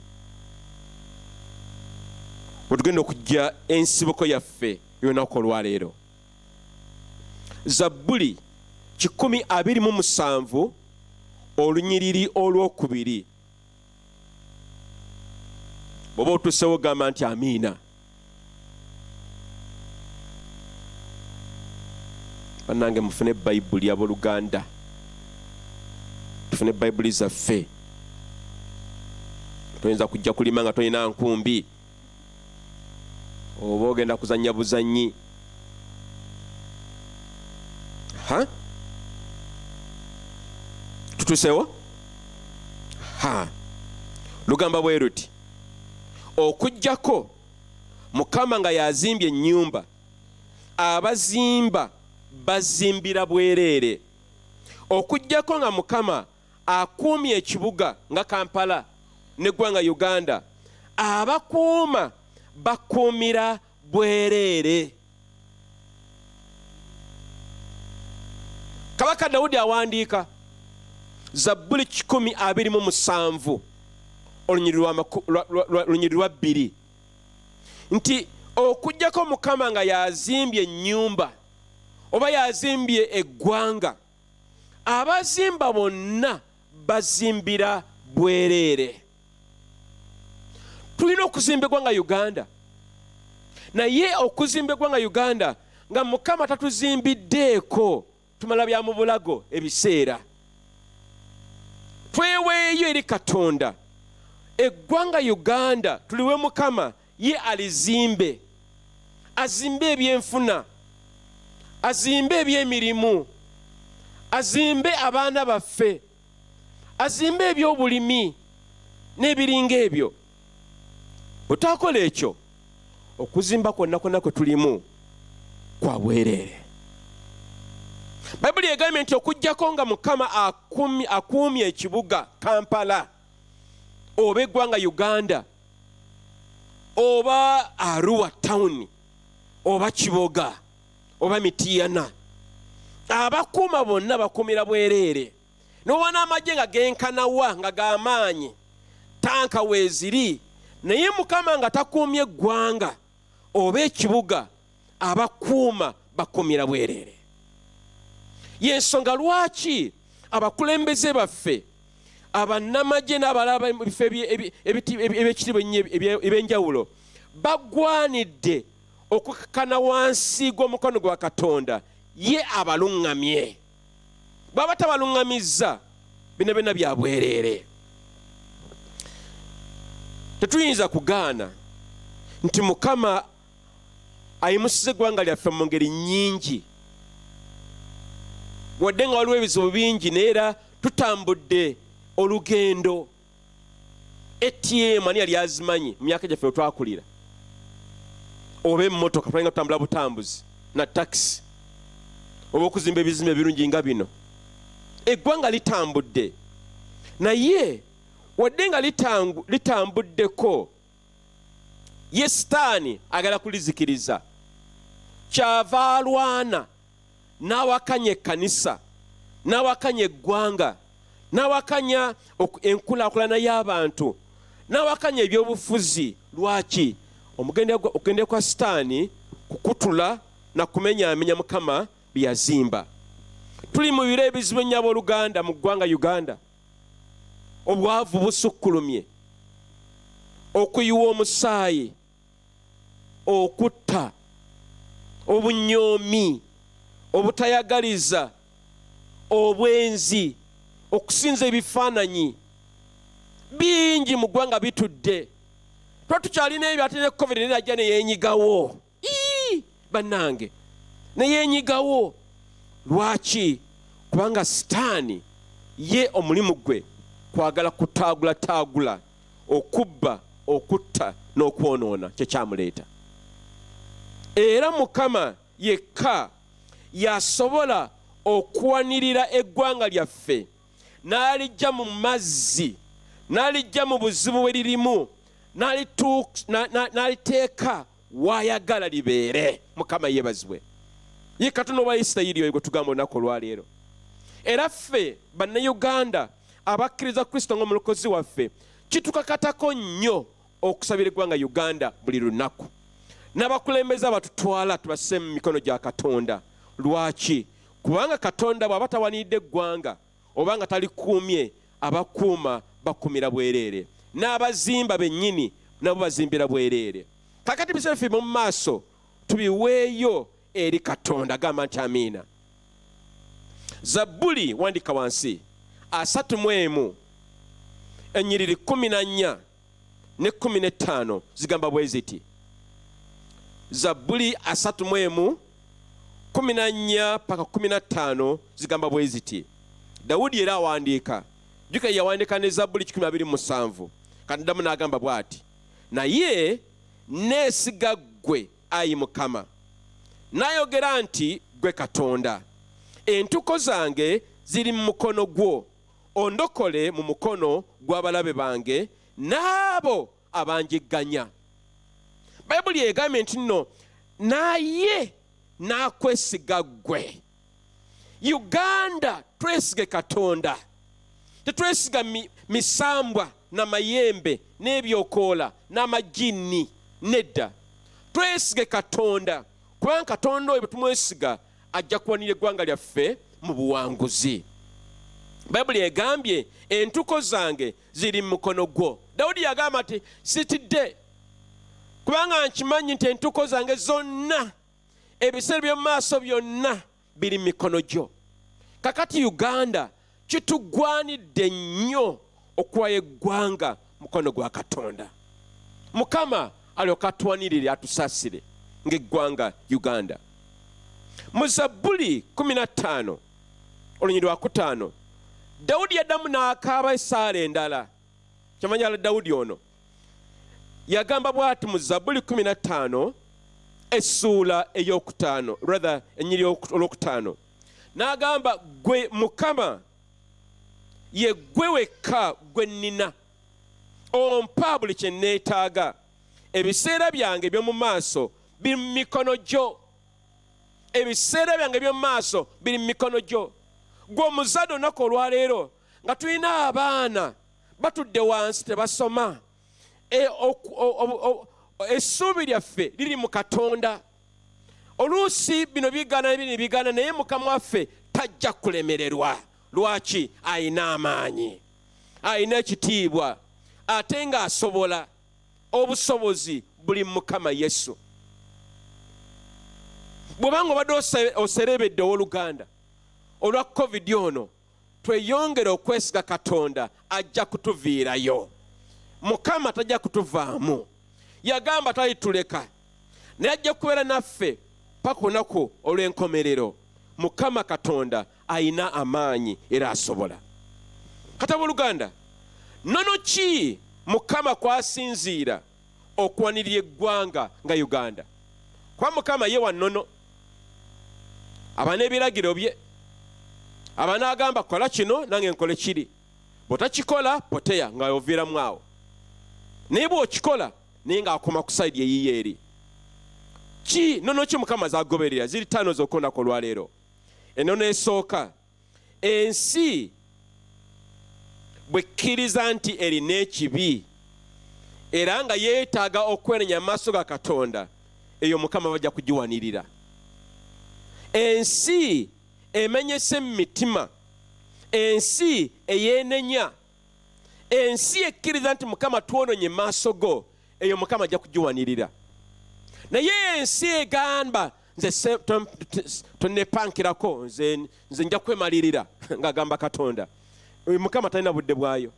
Bwe tugenda okujja ensiboko yaffe y'olunaku olwaleero. Zabbuli 27 olunyiriri olw'okubiri. Bw'oba otuusewo gamba nti amiina. Bannange mufune Bayibuli abooluganda, tufune Bayibuli zaffe. Toyinza kujja kulima nga tolina nkumbi oba ogenda kuzannya buzannyi. Tutuusewo? Lugamba bwe luti okuggyako Mukama nga yazimbye ennyumba, abazimba bazimbira bwereere. Okuggyako nga Mukama akuumye ekibuga nga Kampala n'eggwanga Uganda, abakuuma bakuumira bwereere. Kabaka Dawudi awandiika Zabbuli 27 olunyiriri lwa 2 nti okuggyako Mukama nga yazimbye ennyumba oba yazimbye eggwanga abazimba bonna bazimbira bwereere. Tulina okuzimba eggwanga Uganda, naye okuzimba eggwanga Uganda nga Mukama tatuzimbiddeko tumala bya mu bulago ebiseera. Tweweeyo eri Katonda eggwanga Uganda tuliwe Mukama ye alizimbe, azimbe ebyenfuna, azimbe ebyemirimu, azimbe abaana baffe, azimbe ebyobulimi n'ebiringa ebyo. Butakola ekyo okuzimba kwonna kwonna kwe tulimu kwa bwereere. Bayibuli egambye nti okuggyako nga Mukama akuumye ekibuga Kampala oba eggwanga Uganda oba Arua town oba Kiboga oba Mityana, abakuuma bonna bakumira bwereere. N'oba n'amagye nga genkanawa nga g'amaanyi tanka weeziri, naye Mukama nga takuumye eggwanga oba ekibuga, abakuuma bakumira bwereere. Y'ensonga lwaki abakulembeze baffe abannamagye n'abalaba ebifo eby'ekitiibwa eby'enjawulo bagwanidde okukana wansi gw'omukono gwa Katonda ye abaluŋŋamye. Bw'aba tabaluŋŋamizza bino byonna bya bwereere. Tetuyinza kugaana nti Mukama ayimusiza eggwanga lyaffe mu ngeri nnyingi, wadde nga waliwo ebizibu bingi, naye era tutambudde olugendo. ATM ani yali azimanyi mu myaka gyaffe twakulira, oba emmotoka tulinga tutambula butambuzi na takisi, oba okuzimba ebizimbe ebirungi nga bino. Eggwanga litambudde, naye wadde nga litambuddeko, ye Sitaani agala kulizikiriza. Kyava alwana n'awakanya ekkanisa, n'awakanya eggwanga, n'awakanya enkulaakulana y'abantu, n'awakanya ebyobufuzi. Lwaki? Okugenda kwa Sitaani kukutula na kumenyaamenya Mukama bye yazimba. Tuli mu biro ebizibu ennyo abooluganda mu ggwanga Uganda. Obwavu busukkulumye, okuyiwa omusaayi, okutta, obunyoomi, obutayagaliza, obwenzi, okusinza ebifaananyi bingi mu ggwanga bitudde. Tuba tukyalina ebyo ate ne COVID nejja neyeenyigawo. Bannange, neyeenyigawo. Lwaki? Kubanga Sitaani ye omulimu gwe kwagala kutaagula, okubba, okutta n'okwonoona kye kyamuleeta. Era Mukama yekka yasobola okuwanirira eggwanga lyaffe, n'alijja mu mazzi, n'alijja mu buzibu bwe lirimu, n'aliteeka w'ayagala libeere. Mukama yeebazibwe. Ye Katonda wa Isirayiri oyo gwe tugamba olunaku olwaleero. Era ffe bannayuganda abakkiriza Kristo ng'omulokozi waffe, kitukakatako nnyo okusabira eggwanga Uganda buli lunaku, n'abakulembeze abatutwala tubasse mu mikono gya Katonda. Lwaki? Kubanga Katonda bw'aba tawaniridde eggwanga oba nga talikuumye, abakuuma bakumira bwereere, n'abazimba bennyini nabo bazimbira bwereere. Kakati biseera ffe mu maaso tubiweeyo eri Katonda. Gamba nti amiina. Zabbuli wandika wansi 31 ennyiriri 14 ne 15 zigamba bwe ziti. Zabbuli 31 14 paka 15 zigamba bwe ziti. Dawudi era awandiika, jjuka yawandiika ne Zabbuli 27. Kandamu n'agamba bw'ati: naye neesiga ggwe, ayi Mukama, n'ayogera nti gwe Katonda. Entuko zange ziri mu mukono gwo, ondokole mu mukono gw'abalabe bange n'abo abanjigganya. Bayibuli egambye nti nno naye n'akwesiga ggwe. Uganda twesige Katonda, tetwesiga misambwa n'amayembe n'ebyokoola n'amajini. Nedda, twesige Katonda, kubanga Katonda oyo bwe tumwesiga ajja kuwanira eggwanga lyaffe mu buwanguzi. bayibuli egambye entuko zange ziri mu mukono gwo. Dawudi yagamba ati sitidde kubanga nkimanyi nti entuko zange zonna ebiseera by'omu maaso byonna biri mu mikono gyo. Kakati Uganda kitugwanidde nnyo okuwa eggwanga mukono gwa Katonda. Mukama alyoka atwanirire atusaasire ng'eggwanga Uganda. Mu Zabbuli 15 olunyiri lwa 5 Dawudi yaddamu n'akaaba essaala endala. Kyamanya Dawudi ono yagamba bw'ati mu Zabbuli 15 essuula ey'okutaano, rather ennyiri olwokutaano, n'agamba gwe Mukama ye gwe wekka gwe nnina, ompa buli kye neetaaga, ebiseera byange eby'omu maaso biri mu mikono gyo. Ebiseera byange eby'omu maaso biri mu mikono gyo. Gwe omuzadde olunaku olwaleero nga tulina abaana batudde wansi tebasoma, essuubi lyaffe liri mu Katonda. Oluusi bino bigaana naye Mukama waffe tajja kulemererwa. Lwaki? Ayina amaanyi, ayina ekitiibwa, ate nga asobola. Obusobozi buli mu Mukama Yesu. Bw'obanga obadde oserebedde ow'oluganda olwa COVID ono, tweyongere okwesiga Katonda, ajja kutuviirayo. Mukama tajja kutuvaamu. Yagamba talituleka, naye ajja kubeera naffe paka olunaku olw'enkomerero. Mukama Katonda ayina amaanyi era asobola. Kati abooluganda, nnono ki Mukama kwasinziira okuwanirira eggwanga nga Uganda? Kwa Mukama ye wa nnono, aba n'ebiragiro bye, aba n'agamba kola kino nange nkole kiri. Bw'otakikola poteya nga oviiramu awo, naye bw'okikola naye ng'akoma ku sayidi eyiye eri. Ki nnono ki Mukama z'agoberera? Ziri 5 zokka olunaku olwaleero. Ennono esooka, ensi bwe kkiriza nti erina ekibi era nga yeetaaga okwenenya mu maaso ga Katonda, eyo Mukama bajja kugiwanirira. Ensi emenyese mu mitima, ensi eyeenenya, ensi ekkiriza nti Mukama twononye mu maaso go, eyo Mukama ajja kugiwanirira. Naye ensi egamba nze tonnepankirako, nze nja kwemalirira ng'agamba Katonda, Mukama talina budde bwayo.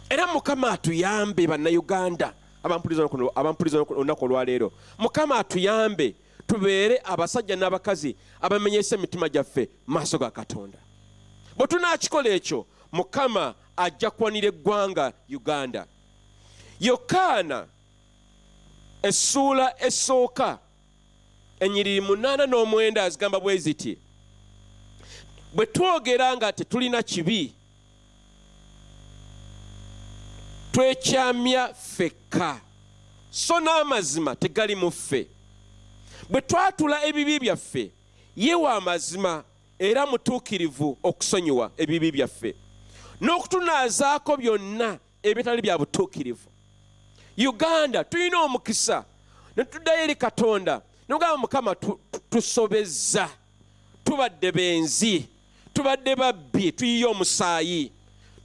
Era Mukama atuyambe bannayuganda abampuliriza olunaku olwaleero. Mukama atuyambe tubeere abasajja n'abakazi abamenyesa emitima gyaffe maaso ga Katonda. Bwe tunaakikola ekyo, Mukama ajja kuwanira eggwanga Uganda. Yokaana essuula esooka ennyiriri 8-9 azigamba bwe ziti, bwe twogera nga tetulina kibi twekyamya ffekka, so n'amazima tegali mu ffe. Bwe twatula ebibi byaffe, ye wa mazima era mutuukirivu okusonyiwa ebibi byaffe n'okutunaazaako byonna ebitali bya butuukirivu. Uganda tulina omukisa ne tuddayo eri Katonda nogamba Mukama tusobezza, tubadde benzi, tubadde babbi, tuyiye omusaayi,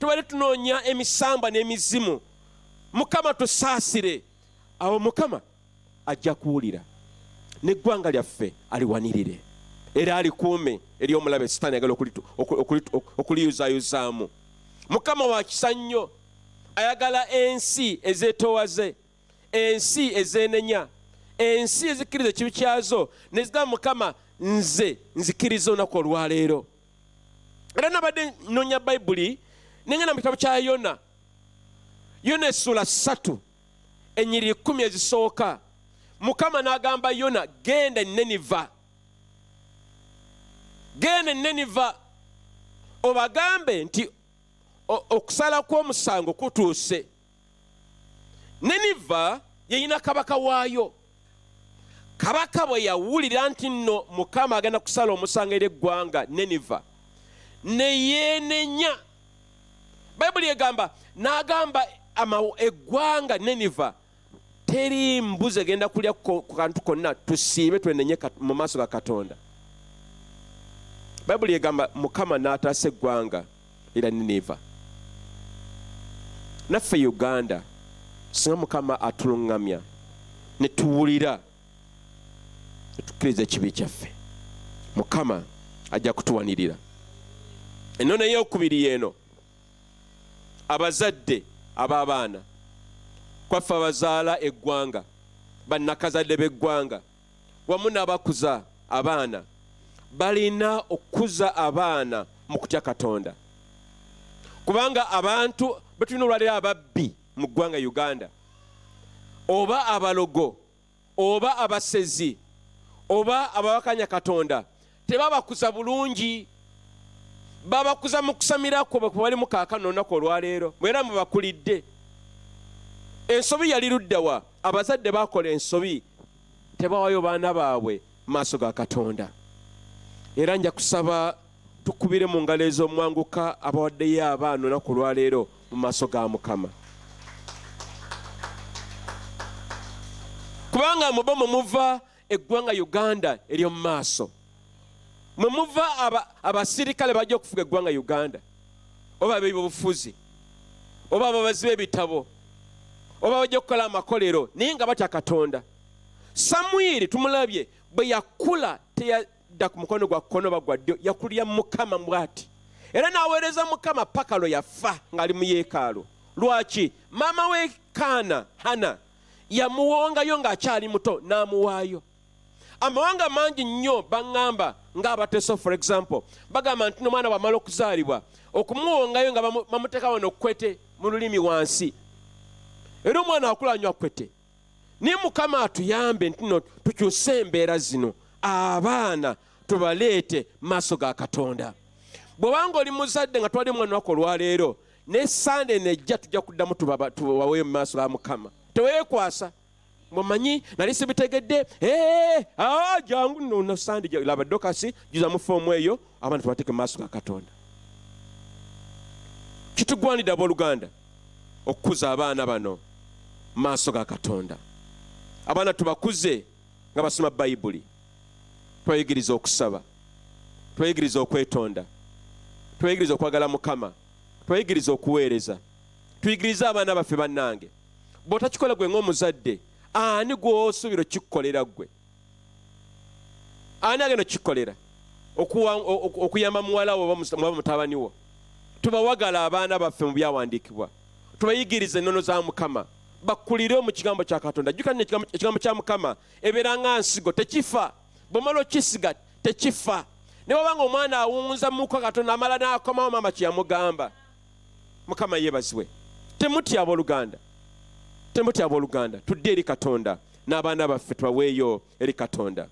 tubadde tunoonya emisamba n'emizimu. Mukama tusaasire. Awo Mukama ajja kuwulira n'eggwanga lyaffe aliwanirire era alikuume eri omulabe Sitaani ayagala okuliyuzaayuzaamu. Mukama wa kisa nnyo, ayagala ensi ezeetoowaze, ensi ezeenenya, ensi ezikkiriza ekibi kyazo nezigamba Mukama nze nzikiriza olunaku olwaleero. Era nabadde nnoonya Bayibuli nengenda mu kitabo kya Yona essuula 3 ennyiriri 10 ezisooka. Mukama n'agamba Yona, genda Neniva, genda Neniva obagambe nti okusala kw'omusango kutuuse. Neniva yeyina kabaka waayo. Kabaka bwe yawulira nti nno Mukama agenda kusala omusango eri eggwanga Neniva, ne yeenenya. Bayibuli egamba n'agamba eggwanga Neniva, teri mbuzi egenda kulya ku kantu konna, tusiibe twenenye mu maaso ga Katonda. Bayibuli egamba Mukama n'ataasa eggwanga era Niniva. Naffe Uganda singa Mukama atulungamya ne tuwulira ne tukkiriza ekibi kyaffe, Mukama ajja kutuwanirira. Ennono ey'okubiri eno, abazadde ab'abaana, kwaffe abazaala eggwanga, bannakazadde b'eggwanga wamu n'abakuza abaana balina okukuza abaana mu kutya Katonda, kubanga abantu betulina olwaliro ababbi mu ggwanga Uganda, oba abalogo oba abasezi oba abawakanya Katonda, tebabakuza bulungi, babakuza mu kusamirako bwe bali mu kaakano olunaku olwaleero era mubakulidde. Ensobi yali luddawa? Abazadde bakola ensobi, tebawayo baana baabwe maaso ga Katonda. Era nja kusaba tukubire mu ngalo ez'omwanguka abawaddeyo abaana olunaku olwaleero mu maaso ga Mukama, kubanga muba mwe muva eggwanga Uganda ery'omu maaso, mwe muva abasirikale bajja okufuga eggwanga Uganda, oba ab'ebyobufuzi oba ababazi b'ebitabo oba bajja okukola amakolero naye nga batya Katonda. Samwiri tumulabye bwe yakula teyadda ku mukono gwa kkono oba gwa ddyo, yakulira Mukama bw'ati, era n'aweereza Mukama paka lwe yafa ng'ali mu yeekaalu. Lwaki? Maama we Kaana, Hana, yamuwongayo ng'akyali muto n'amuwaayo. Amawanga mangi nnyo baŋŋamba ng'abateso, for example, bagamba nti n'omwana bw'amala okuzaalibwa okumuwongayo nga bamuteeka wano kwete mu lulimi wansi, era omwana akula nnyo akwete. Naye Mukama atuyambe nti no tukyuse embeera zino, abaana tubaleete maaso ga Katonda. Bw'obanga oli muzadde nga twali mwana wako olwaleero, ne Sande nejja tujja kuddamu tubaweeyo mu maaso ga Mukama. Teweekwasa mumanyi nali sibitegedde, jangu nno Sande laba Dokasi juza mu foomu eyo, abaana tubateeke mu maaso ga Katonda. Kitugwanidde abooluganda okukuza abaana bano maaso ga Katonda. Abaana tubakuze nga basoma Bayibuli, twayigiriza okusaba, twayigiriza okwetonda, twayigiriza okwagala Mukama, twayigiriza okuweereza, tuyigiriza abaana baffe bannange. Bw'otakikola gwe ng'omuzadde, ani gw'osuubira okikukolera gwe? Ani agenda okikukolera? Okuyamba muwala wo oba mutabani wo? Tubawagala abaana baffe mu byawandiikibwa, tubayigirize ennono za Mukama, bakulire mu kigambo kya Katonda. Jjukira ekigambo kya Mukama ebeera nga nsigo, tekifa. Bw'omala okisiga tekifa. Ne bw'obanga omwana awunza muka Katonda amala n'akomawo maama kye yamugamba, Mukama yeebazibwe. Temutya abooluganda, temutya abooluganda, tudde eri Katonda n'abaana baffe tubaweeyo eri Katonda.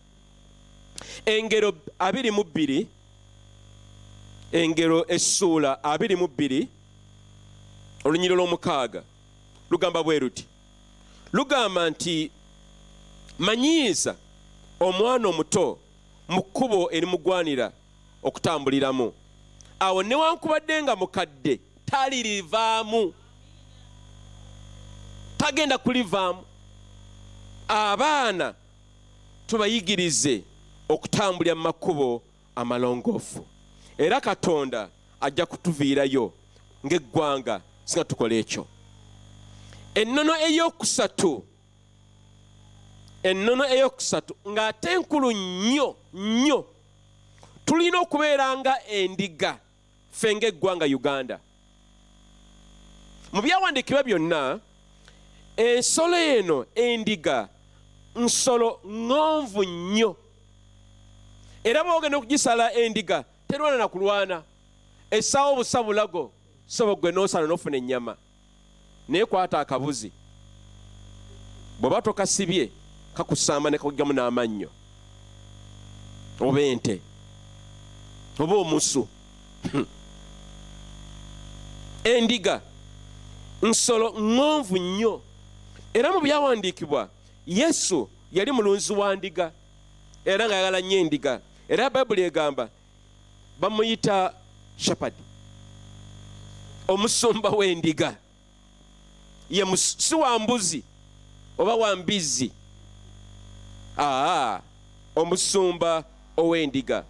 Engero 22, engero essuula 22 olunyiriro lw'omukaaga lugamba bwe luti, lugamba nti manyiiza omwana omuto mu kkubo erimugwanira okutambuliramu, awo newankubadde nga mukadde talirivaamu, tagenda kulivaamu. Abaana tubayigirize okutambulira mu makubo amalongoofu, era Katonda ajja kutuviirayo ng'eggwanga singa tukola ekyo. Ennono eyokusatu ng'ate enkulu nnyo nnyo, tulina okubeera nga endiga ffe ng'eggwanga Uganda. Mu byawandiikibwa byonna, ensolo eno endiga nsolo ŋŋonvu nnyo, era bw'ogenda okugisala endiga terwana na kulwana, essaawo obusa bulago sobo gwe n'osala n'ofuna ennyama. Naye kwata akabuzi, bw'oba tokasibye kakusamba ne kakugyamu n'amannyo, oba ente oba omusu. Endiga nsolo ŋŋonvu nnyo, era mu byawandiikibwa Yesu yali mulunzi wa ndiga era ng'ayagala nnyo endiga, era Bayibuli egamba bamuyita shepherd, omusumba w'endiga. Si wa mbuzi oba wa mbizzi, omusumba ow'endiga.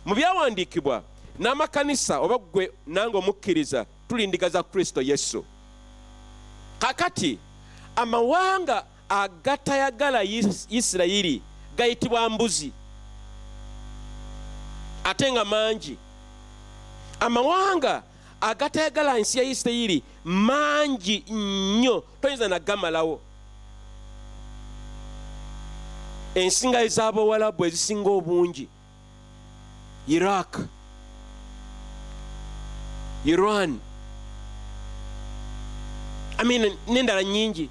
mu byawandiikibwa n'amakanisa oba gwe nange omukkiriza tuli ndiga za Kristo Yesu. Kakati amawanga agatayagala Isirayiri gayitibwa mbuzi ate nga mangi. Amawanga agatayagala nsi ya Isirayiri mangi nnyo toyinza nagamalawo. Ensinga ez'Abawalabu ezisinga obungi Iraq, Iran, n'endala nnyingi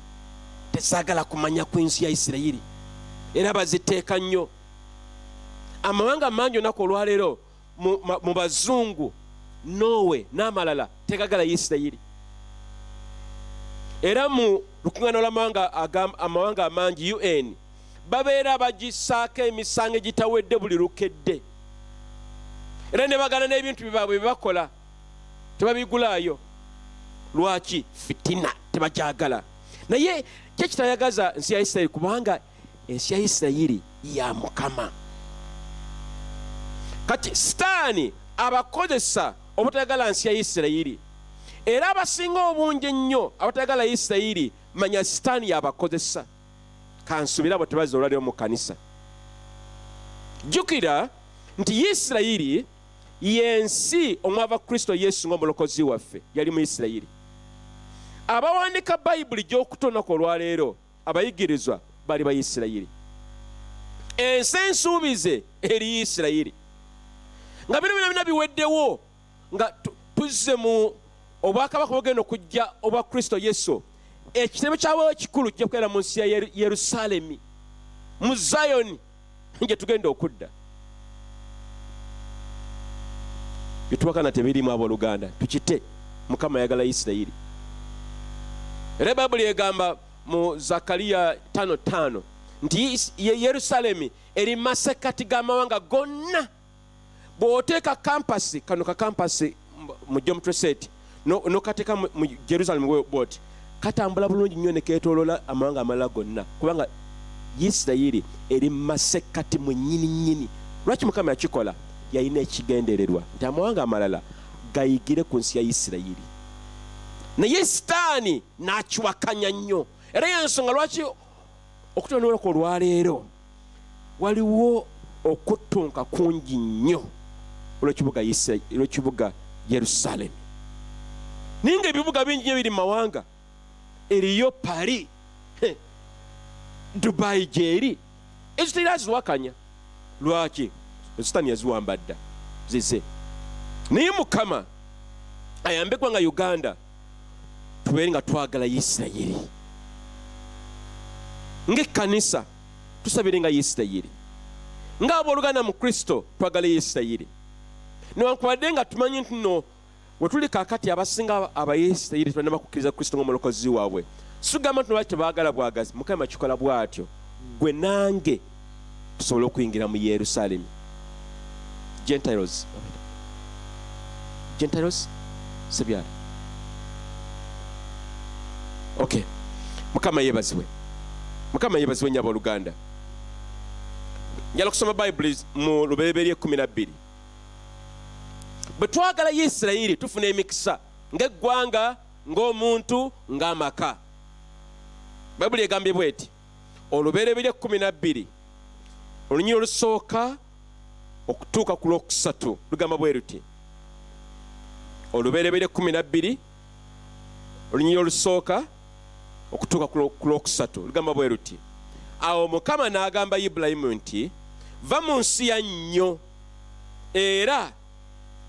tezaagala kumanya ku nsi ya Isirayiri era baziteeka nnyo. Amawanga mangi olunaku olwaleero mu bazungu Norway n'amalala tegagala Isirayiri. Era mu lukuŋŋaana lw'amawanga amangi UN babeera bagisaako emisango egitawedde buli lukedde. Era ne bagana n'ebintu byabwe bye bakola tebabigulaayo. Lwaki? Fitina, tebakyagala. Naye kye kitayagaza nsi ya Isirayiri kubanga ensi ya Isirayiri ya Mukama. Kati Sitaani abakozesa obutayagala nsi ya Isirayiri. Era abasinga obungi ennyo abatayagala Isirayiri manya Sitaani yabakozesa. Kansubira abo tebaza olwaliro mu kanisa. Jjukira nti Isirayiri yensi omwava Kristo Yesu ng'omulokozi waffe yali mu Isirayiri. Abawandiika Bayibuli gy'okutonako olwaleero abayigirizwa bali ba Isirayiri. Ensi ensuubize eri Isirayiri. Nga bino byonna biweddewo nga tuzze mu obwakabaka bugenda okujja obwa Kristo Yesu. Ekitebe kyabwe ekikulu kijja kubeera mu nsi ya Yerusaalemi, mu Zayoni gye tugenda okudda. Bitubakana tebirimu abooluganda tukite. Mukama yagala Isirayiri. Era Bayibuli egamba mu Zakariya 5:5 nti Yerusaalemi eri masekati g'amawanga gonna. Bw'oteeka kampasi, kano ka kampasi mu Jomu Treseti n'okateeka mu Jerusalem bw'oti katambula bulungi nnyo ne keetooloola amawanga amalala gonna kubanga Isirayiri eri masekati mu nnyini. Lwaki Mukama yakikola? Yalina ekigendererwa nti amawanga amalala gayigire ku nsi ya Isirayiri. Naye Sitaani n'akiwakanya nnyo. Era y'ensonga lwaki okutonoola olwaleero waliwo okuttunka kungi nnyo olw'ekibuga Yerusaalemi. Ninga ebibuga bingi nnyo biri mu mawanga. Eriyo Paris, Dubai gyeri. Ezo tera ziwakanya. Lwaki? Sitaani yaziwamba dda zize. Naye Mukama ayambe eggwanga Uganda tubeere nga twagala Isirayiri. Ng'ekkanisa tusabire nga Isirayiri. Ng'abooluganda mu Kristo twagala Isirayiri. Newankubadde nga tumanyi nti nno we tuli kaakati abasinga Abayisirayiri tebannaba kukkiriza Kristo ng'omulokozi waabwe. Sigamba nti lwaki tebaagala bwagazi. Mukama kikola bw'atyo gwe nange tusobole okuyingira mu Yerusaalemi. Gentiles sebyala. Okay. Mukama yeebazibwe. Mukama yeebazibwe nnyo abooluganda. Njala kusoma Bayibuli mu Lubereberye 12. Bwe twagala Isirayiri tufuna emikisa ng'eggwanga, ng'omuntu, ng'amaka. Bayibuli egambye bw'eti Olubereberye 12 olunyiriri olusooka okutuuka ku lwokusatu lugamba bwe luti. Olubereberye 12 olunyiriri olusooka okutuuka ku lwokusatu lugamba bwe luti. Awo Mukama n'agamba Ibulayimu nti va mu nsi ya nnyo era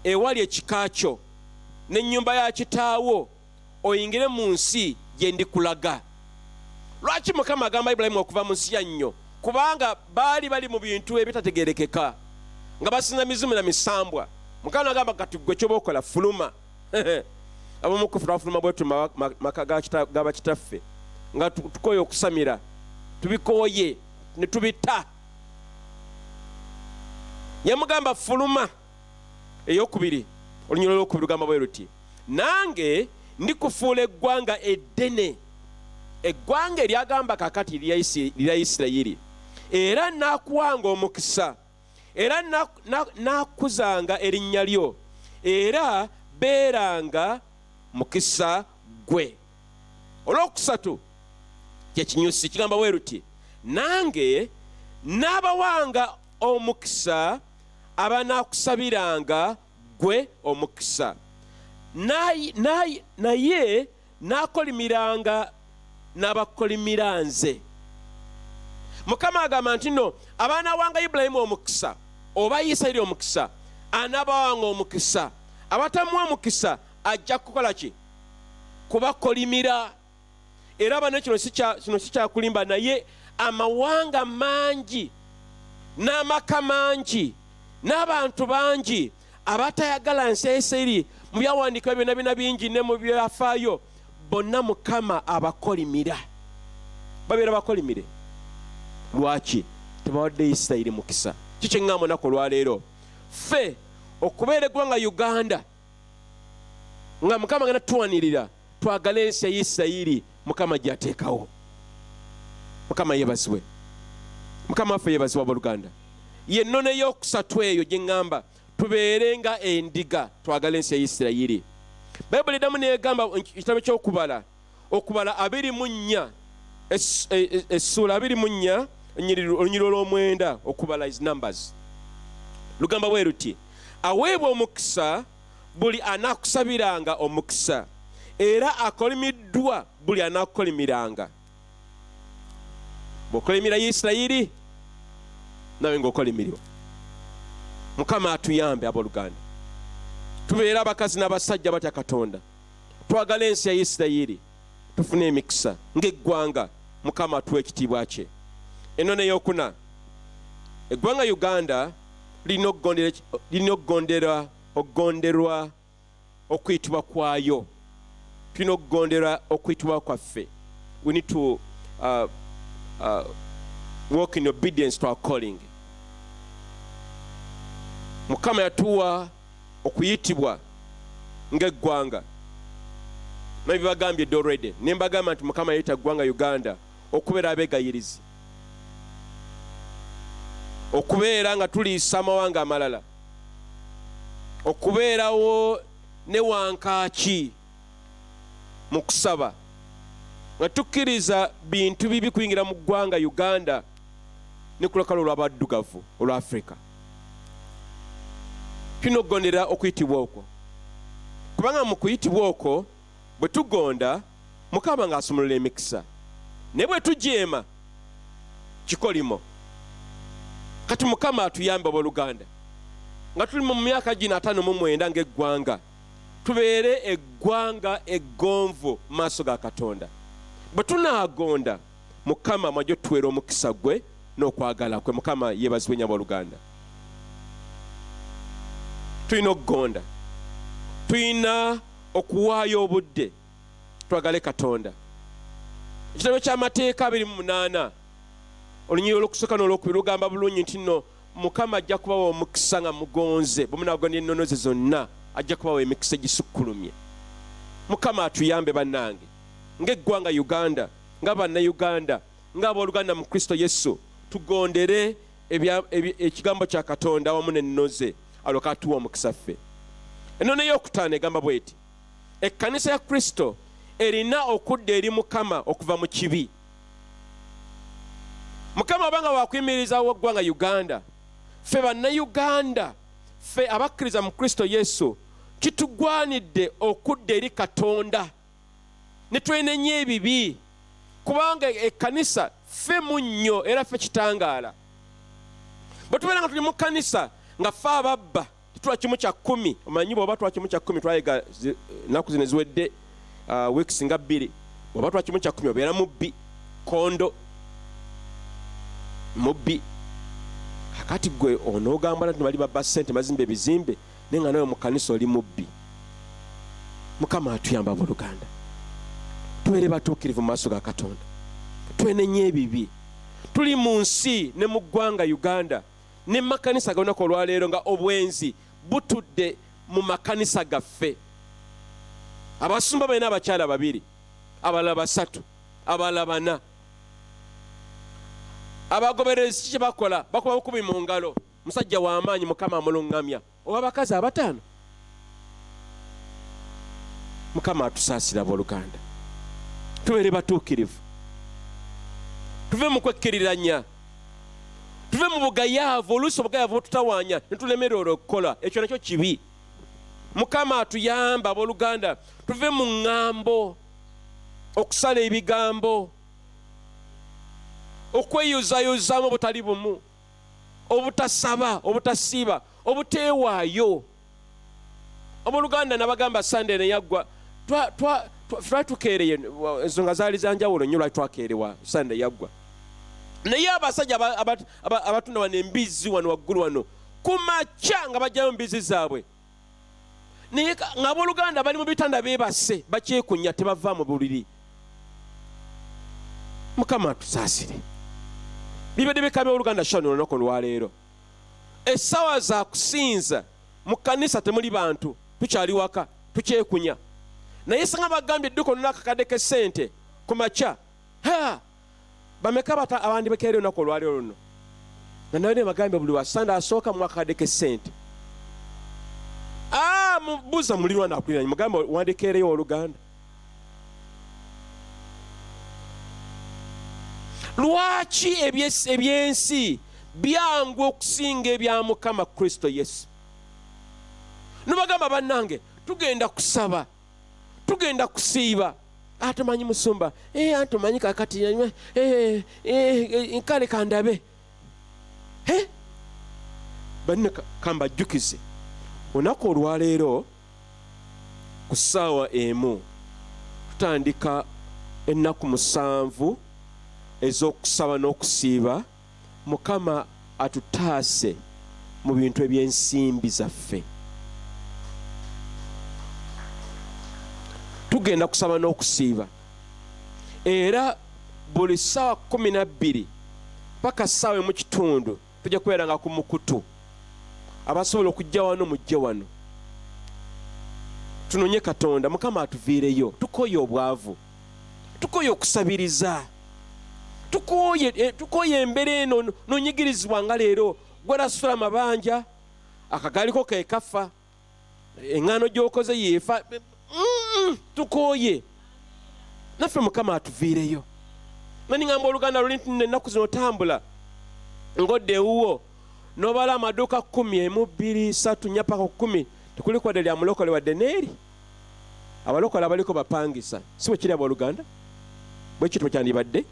ewali ekika kyo n'ennyumba ya kitaawo oyingire mu nsi gye ndikulaga. Lwaki Mukama agamba Ibulayimu okuva mu nsi ya nnyo? Kubanga baali bali mu bintu ebitategeerekeka nga basinza mizimu na misambwa. Mukama agamba kati gwe ky'oba okola fuluma. Abamu kufuluma bwetu maka g'abakitaffe nga tukoye okusamira tubikooye ne tubita. Yamugamba fuluma. Eyokubiri olunyiriri olwokubiri lugamba bwe luti nange ndikufuula eggwanga eddene, eggwanga eryagamba kakati lya Isirayiri, era naakuwanga omukisa era nakuzanga erinnya lyo, era beeranga mukisa gwe. Olwokusatu kyekinyusi kigamba bwe ruti, nange n'abawanga omukisa abanaakusabiranga gwe omukisa, naye n'akolimiranga n'abakolimira nze. Mukama agamba nti no, abaanawanga Ibulayimu omukisa oba Isirayiri omukisa, anaabawanga omukisa. Abatamuwa omukisa ajja kukola ki? Kubakolimira. Era bano kino si kyakulimba, naye amawanga mangi n'amaka mangi n'abantu bangi abatayagala nsi ya Isirayiri, mu byawandiikibwa byonna bingi ne mu byafaayo, bonna Mukama abakolimira. Babeera bakolimire. Lwaki? Tebawadde Isirayiri mukisa. Kiki eŋŋamba olunaku olwaleero? Ffe okubeera eggwanga Uganda nga Mukama agenda tuwanirira, twagale ensi ya Isirayiri Mukama gy'ateekawo. Mukama yeebazibwe. Mukama waffe yeebazibwa abooluganda. Yennono ey'okusatu eyo gye ŋŋamba, tubeere nga endiga, twagale ensi ya Isirayiri. Bayibuli eddamu n'egamba ekitabo ky'okubala, okubala 24, essuula 24, olunyiriro lw'omwenda, okubala is numbers. Lugamba bwe ruti, aweebwa omukisa buli anaakusabiranga omukisa, era akolimiddwa buli anaakukolimiranga. Bw'okolimira Isirayiri, nawe ng'okolimirirwa. Mukama atuyambe abooluganda, tubeere abakazi n'abasajja batya Katonda, twagala ensi ya Isirayiri, tufune emikisa ng'eggwanga. Mukama atuwa ekitiibwa kye. Ennono ey'okuna, eggwanga Uganda lirina okugonderwa okuyitibwa kwayo. Tulina okugonderwa okuyitibwa kwaffe. We need to walk in obedience to our calling. Mukama yatuwa okuyitibwa ng'eggwanga. Nabibagambye dde already. Nembagamba nti Mukama yayita ggwanga Uganda okubeera abeegayirizi, okubeera nga tuliisa amawanga amalala, okubeerawo ne wankaaki mu kusaba, nga tukkiriza bintu bibi kuyingira mu ggwanga Uganda ne ku lukalu olw'abaddugavu olwa Africa. Tulina okugondera okuyitibwa okwo, kubanga mu kuyitibwa okwo bwe tugonda, Mukama ng'asumulula emikisa. Ne bwe tujeema, kikolimo. Kati Mukama atuyambe abooluganda, nga tuli mu myaka gino 59 ng'eggwanga, tubeere eggwanga eggonvu mu maaso ga Katonda. Bwe tunaagonda, Mukama mwajja otuweera omukisa gwe n'okwagala kwe. Mukama yeebazibwe nnyo abooluganda. Tulina okugonda, tulina okuwaayo obudde, twagale Katonda. Ekitabo ky'amateeka 28 olunyiriro olw'okusooka n'olwokubiri lugamba bulungi nti nno Mukama ajja kubawa omukisa nga mugonze, bwe munaagondera ennono ze zonna ajja kubawa emikisa egisukkulumye. Mukama atuyambe bannange, ng'eggwanga Uganda, nga bannayuganda, ng'abooluganda mu Kristo Yesu, tugondere ekigambo kya Katonda awamu n'ennono ze, alyoke atuwa omukisa ffe. Ennono ey'okutaano egamba bw'eti, ekkanisa ya Kristo erina okudda eri Mukama okuva mu kibi. Mukama abanga wakuyimirizawo ggwanga Uganda, ffe bannayuganda, ffe abakkiriza mu Kristo Yesu, kitugwanidde okudda eri Katonda ne twenenya ebibi, kubanga ekkanisa ffe munnyo era ffe kitangaala. Bwe tubeera nga tuli mu kkanisa nga ffe ababba titula 1/10, omanyi bw'oba tula 1/10 twayiga nnaku zino eziwedde weeks nga 2, bw'oba tula 1/10 obeera mubbi, kondo mubbi. Kakati gwe onoogamba nti bali babba ssente bazimba ebizimbe, naye nga nawe mu kkanisa oli mubbi. Mukama atuyamba abooluganda, tubeere batuukirivu mu maaso ga Katonda, twenenye ebibi. Tuli mu nsi ne mu ggwanga Uganda ne mu makanisa g'olunaku olwaleero nga obwenzi butudde mu makanisa gaffe. Abasumba balina abakyala 2, abalala 3, abalala 4. Abagoberezi kye bakola? Bakuba bukubi mu ngalo. musajja w'amaanyi Mukama amulungamya ow'abakazi abataano. Mukama atusaasira abooluganda, tubeere batuukirivu, tuve mu kwekkiriranya, tuve mu bugayaavu. Oluusi obugayaavu bututawaanya ne tulemererwa okukola, ekyo nakyo kibi. Mukama atuyamba abooluganda, tuve mu ŋŋambo, okusala ebigambo, okweyuzayuzaamu obutali bumu, obutasaba, obutasiiba, obuteewaayo. Abooluganda nabagamba Sande ne yaggwa, twatukeereye, ensonga zaali za njawulo nnyo lwaki twakeerewa Sande yaggwa. Naye abasajja abatunda wano embizzi wano waggulu wano ku makya nga bajjayo embizzi zaabwe, naye ng'abooluganda bali mu bitanda beebase bakyekunya tebava mu buliri. Mukama atusaasire. Bibadde bika by'oluganda shano olunaku olwaleero. Essaawa za kusinza mu kkanisa temuli bantu, tukyali waka tukyekunya. Naye singa bagambye edduka olina akakadde k'essente ku makya, bameka abandi bekeera olunaku olwaleero luno? Nga nayo ne bagambye buli wa Sande asooka mu akakadde k'essente. Mubuuza mulirwana akuliranye, mugambe wandikeereyo oluganda. Lwaki ebyensi byangu okusinga ebya Mukama Kristo Yesu? Nubagamba bannange, tugenda kusaba, tugenda kusiiba, tumanyi musumba, tumanyi kakati, nkale kandabe. Banne kambajjukize, olunaku olwaleero ku ssaawa emu tutandika ennaku 7 ez'okusaba n'okusiiba. Mukama atutaase mu bintu eby'ensimbi zaffe. Tugenda kusaba n'okusiiba, era buli ssaawa 12 paka ssaawa emu kitundu tujja kubeeranga ku mukutu. Abasobola okujja wano mujje wano, tunonye Katonda. Mukama atuviireyo, tukoye obwavu, tukoye okusabiriza, tukoye embeera eno n'onyigirizibwa nga leero gwerasula amabanja, akagaaliko keekafa, eŋŋaano gy'okoze yeefa. Tukoye naffe, Mukama atuviireyo. Naniŋŋamba oluganda luli nti ennaku zino otambula ng'odda ewuwo n'obala amaduuka 10, 1, 2, 3, 4 paka 10, tekuli kwadde lya mulokole wadde neeri. Abalokole abaliko bapangisa, si bwe kiri abooluganda? Bwe kitwe kyandibadde.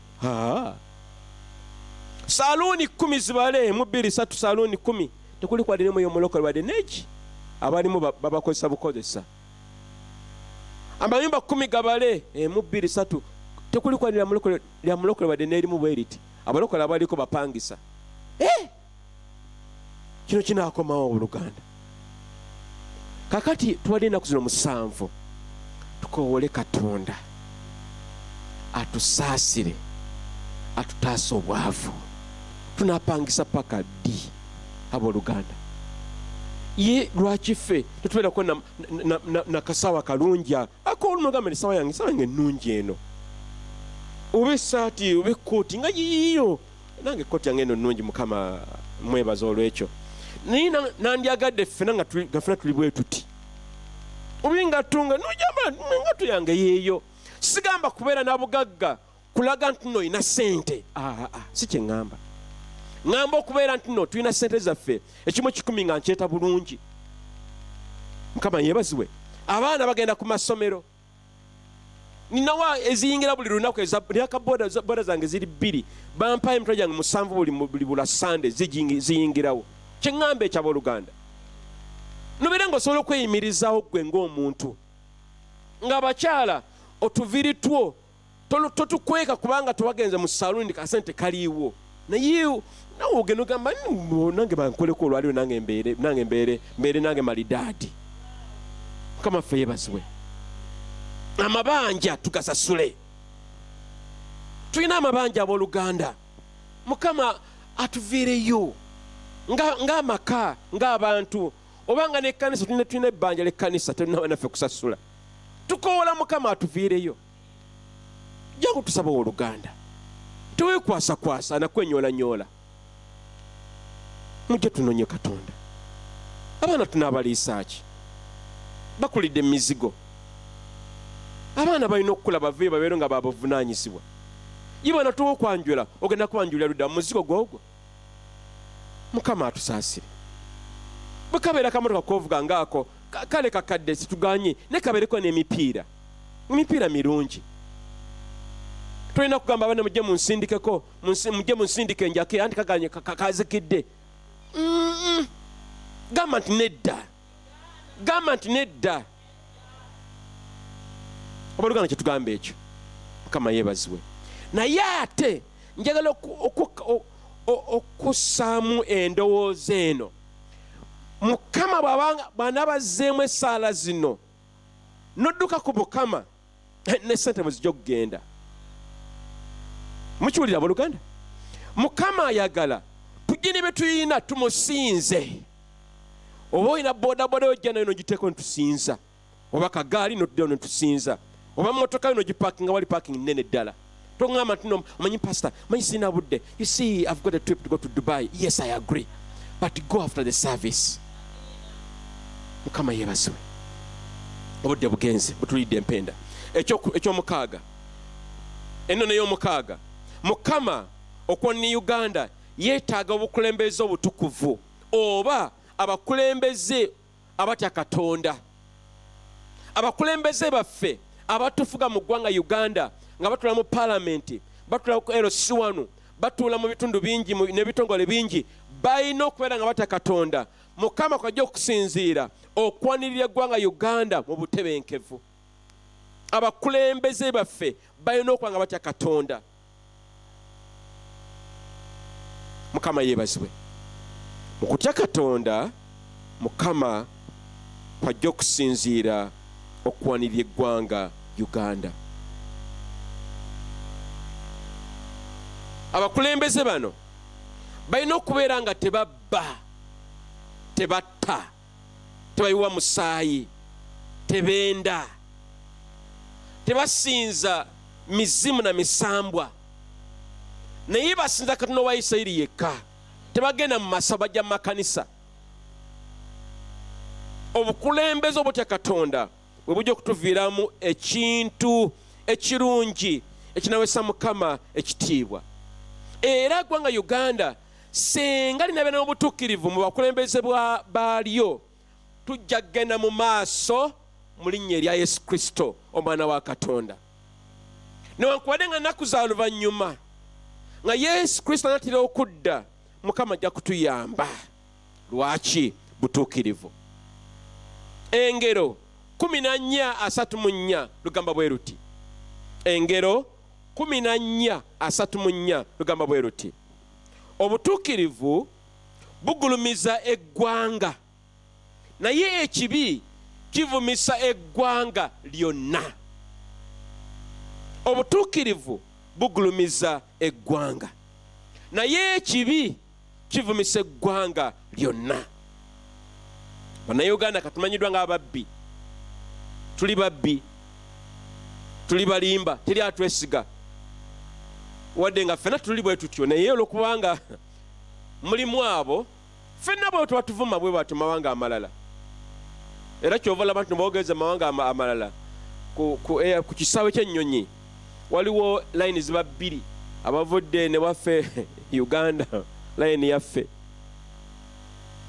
Saluuni 10 zibale, 1, 2, 3 saluuni 10, tekuli kwadde nemu y'omulokole wadde neeki. Abalimu babakozesa bukozesa. Amayumba 10 gabale, 1, 2, 3, tekuli kwadde lya mulokole wadde neerimu bwe riti. Abalokole abaliko bapangisa. Kino kinaakomawo obuluganda. Kakati tuwadde ennaku zino 7, tukoowole Katonda atusaasire, atutaase obwavu. Tunaapangisa paka ddi abooluganda? Ye lwaki ffe tetubeerako na kasaawa kalungi akoolumugambe essaawa yange ennungi eno, oba essaati oba ekkooti nga yiyo? Nange ekkooti yange eno nnungi, Mukama mwebaza olw'ekyo. Naye nandyagadde ffena nga ffena tuli bwe tuti, obi nga tunga nojambala engatu yange yeeyo. Sigamba kubeera na bugagga kulaga nti nno olina ssente, si kye ŋŋamba. Ŋŋamba okubeera nti nno tulina ssente zaffe, ekimu 10 nga nkyeta bulungi. Mukama yeebazibwe. Abaana bagenda ku masomero, ninawa eziyingira buli lunaku, boda zange ziri 2, bampayo emitwe gyange 7 buli bula Sande ziyingirawo. Kye ŋŋamba ekyabooluganda, nubeera ng'osobola okweyimirizaawo gwe ng'omuntu, ng'abakyala otuviri two totukweka kubanga tewagenze mu saluuni kasente kaliiwo. Naye nawe ogenda ogamba nange bankoleko olwaliwo nange mbeere nange malidaadi. Mukama ffe yeebazibwe. Amabanja tugasasule. Tulina amabanja abooluganda. Mukama atuviireyo ng'amaka, ng'abantu, obanga n'ekkanisa tulina ebbanja l'ekkanisa tulina naffe kusasula. Tukoola Mukama atuviireyo. Jangu tusaba oluganda, teweekwasakwasa nakwenyoolanyola. mujje tunoonye Katonda. Abaana tunaabaliisa ki? Bakulidde emizigo. Abaana balina okukula bave babeere nga babuvunaanyizibwa. Ye bwana tuwa okwanjula ogenda kwanjulira ludda muzigo gwogwo. Mukama atusaasire. Bwe kabeera kamotoka kovuga ngaako kale kakadde situganye ne kabeereko n'emipiira. Emipiira mirungi. Tulina kugamba abaana mujje munsindikeko, mujje munsindike enjake anti kaganye kakazikidde. Gamba nti nedda. Gamba nti nedda. Obalugana kye tugamba ekyo. Mukama yeebazibwe. Naye ate njagala okussaamu endowooza eno. Mukama bw'anabazzeemu essaala zino nodduka ku Mukama ne ssente bwe zijja okugenda. Mukiwulira abooluganda? Mukama ayagala tujje ne bye tuyina tumusinze. Oba olina boodabooda yojja nayo nogiteeko netusinza, oba kagaali notuddeyo netusinza, oba motoka yo nogipaakinga wali paakingi nnene ddala. Tongamba nti no, omanyi pastor, manyi sina budde. You see, I've got a trip to go to Dubai. Yes, I agree. But go after the service. Mukama yeebazibwe. Obudde bugenze butulidde empenda. Ekyomukaaga. Ennono y'omukaaga. Mukama okwonna Uganda yeetaaga obukulembeze obutukuvu oba abakulembeze abatya Katonda. Abakulembeze baffe abatufuga mu ggwanga Uganda nga batula mu palamenti, batula ku LC1, batula mu bitundu bingi n'ebitongole bingi, balina okubeera nga batya Katonda. Mukama kwajja okusinziira okwanirira eggwanga Uganda mu butebenkevu. Abakulembeze baffe balina okuba nga batya Katonda. Mukama yeebazibwe. Mu kutya Katonda, Mukama kwajja okusinziira okwanirira eggwanga Uganda. Abakulembeze bano balina okubeera nga tebabba, tebatta, tebayiwa musaayi, tebenda, tebasinza mizimu na misambwa, naye basinza Katonda wa Isirayiri yekka. Tebagenda mu masa, bajja mu makanisa. Obukulembeze obutya Katonda bwe bujja okutuviiramu ekintu ekirungi ekinawesa Mukama ekitiibwa. Era eggwanga Uganda senga linabeera n'obutuukirivu mu bakulembeze baalyo, tujja kgenda mu maaso mu linnya erya Yesu Kristo omwana wa Katonda. Newankubadde nga nnaku za luvannyuma nga Yesu Kristo anaatera okudda, Mukama ajja kutuyamba. Lwaki? Butuukirivu. Engero 14:34 lugamba bwe luti. Engero 14:34 lugamba bwe luti. Obutuukirivu bugulumiza eggwanga, naye ekibi kivumisa eggwanga lyonna. Obutuukirivu bugulumiza eggwanga, naye ekibi kivumisa eggwanga lyonna. Bannayuganda katumanyiddwa ng'ababbi. Tuli babbi, tuli balimba, teri atwesiga. Wadde nga ffenna tuli bwe tutyo, naye olwokubanga mulimu abo ffenna bwe tuba tuvuma bwe batyo mawanga amalala. Era kyovala abantu boogeza mawanga amalala ku kisaawe ky'ennyonyi waliwo layini ziba bbiri, abavudde ne waffe Uganda layini yaffe,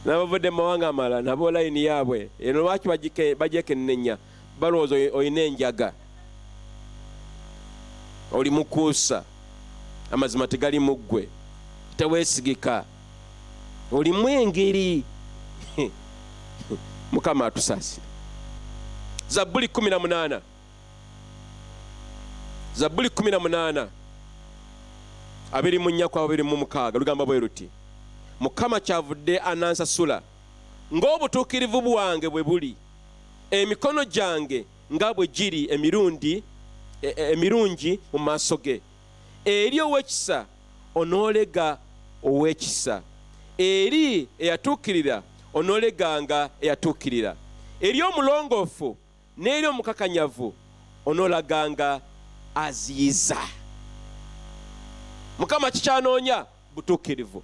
n'abavudde mawanga amalala nabo layini yaabwe. Eno lwaki bagyekennenya? Balowooza olina enjaga, oli mukuusa, amazima tegali mu ggwe, teweesigika, olimu engeri. Mukama atusaasire. Zabbuli 18, Zabbuli 18 24-26 lugamba bwe luti. Mukama kyavudde anansasula ng'obutuukirivu bwange bwe buli, emikono gyange nga bwe giri emirungi mu maaso ge. Eri ow'ekisa onoolega ow'ekisa, eri eyatuukirira onooleganga eyatuukirira, eri omulongoofu n'eri omukakanyavu onoolaganga aziyiza. Mukama kikyanoonya butuukirivu.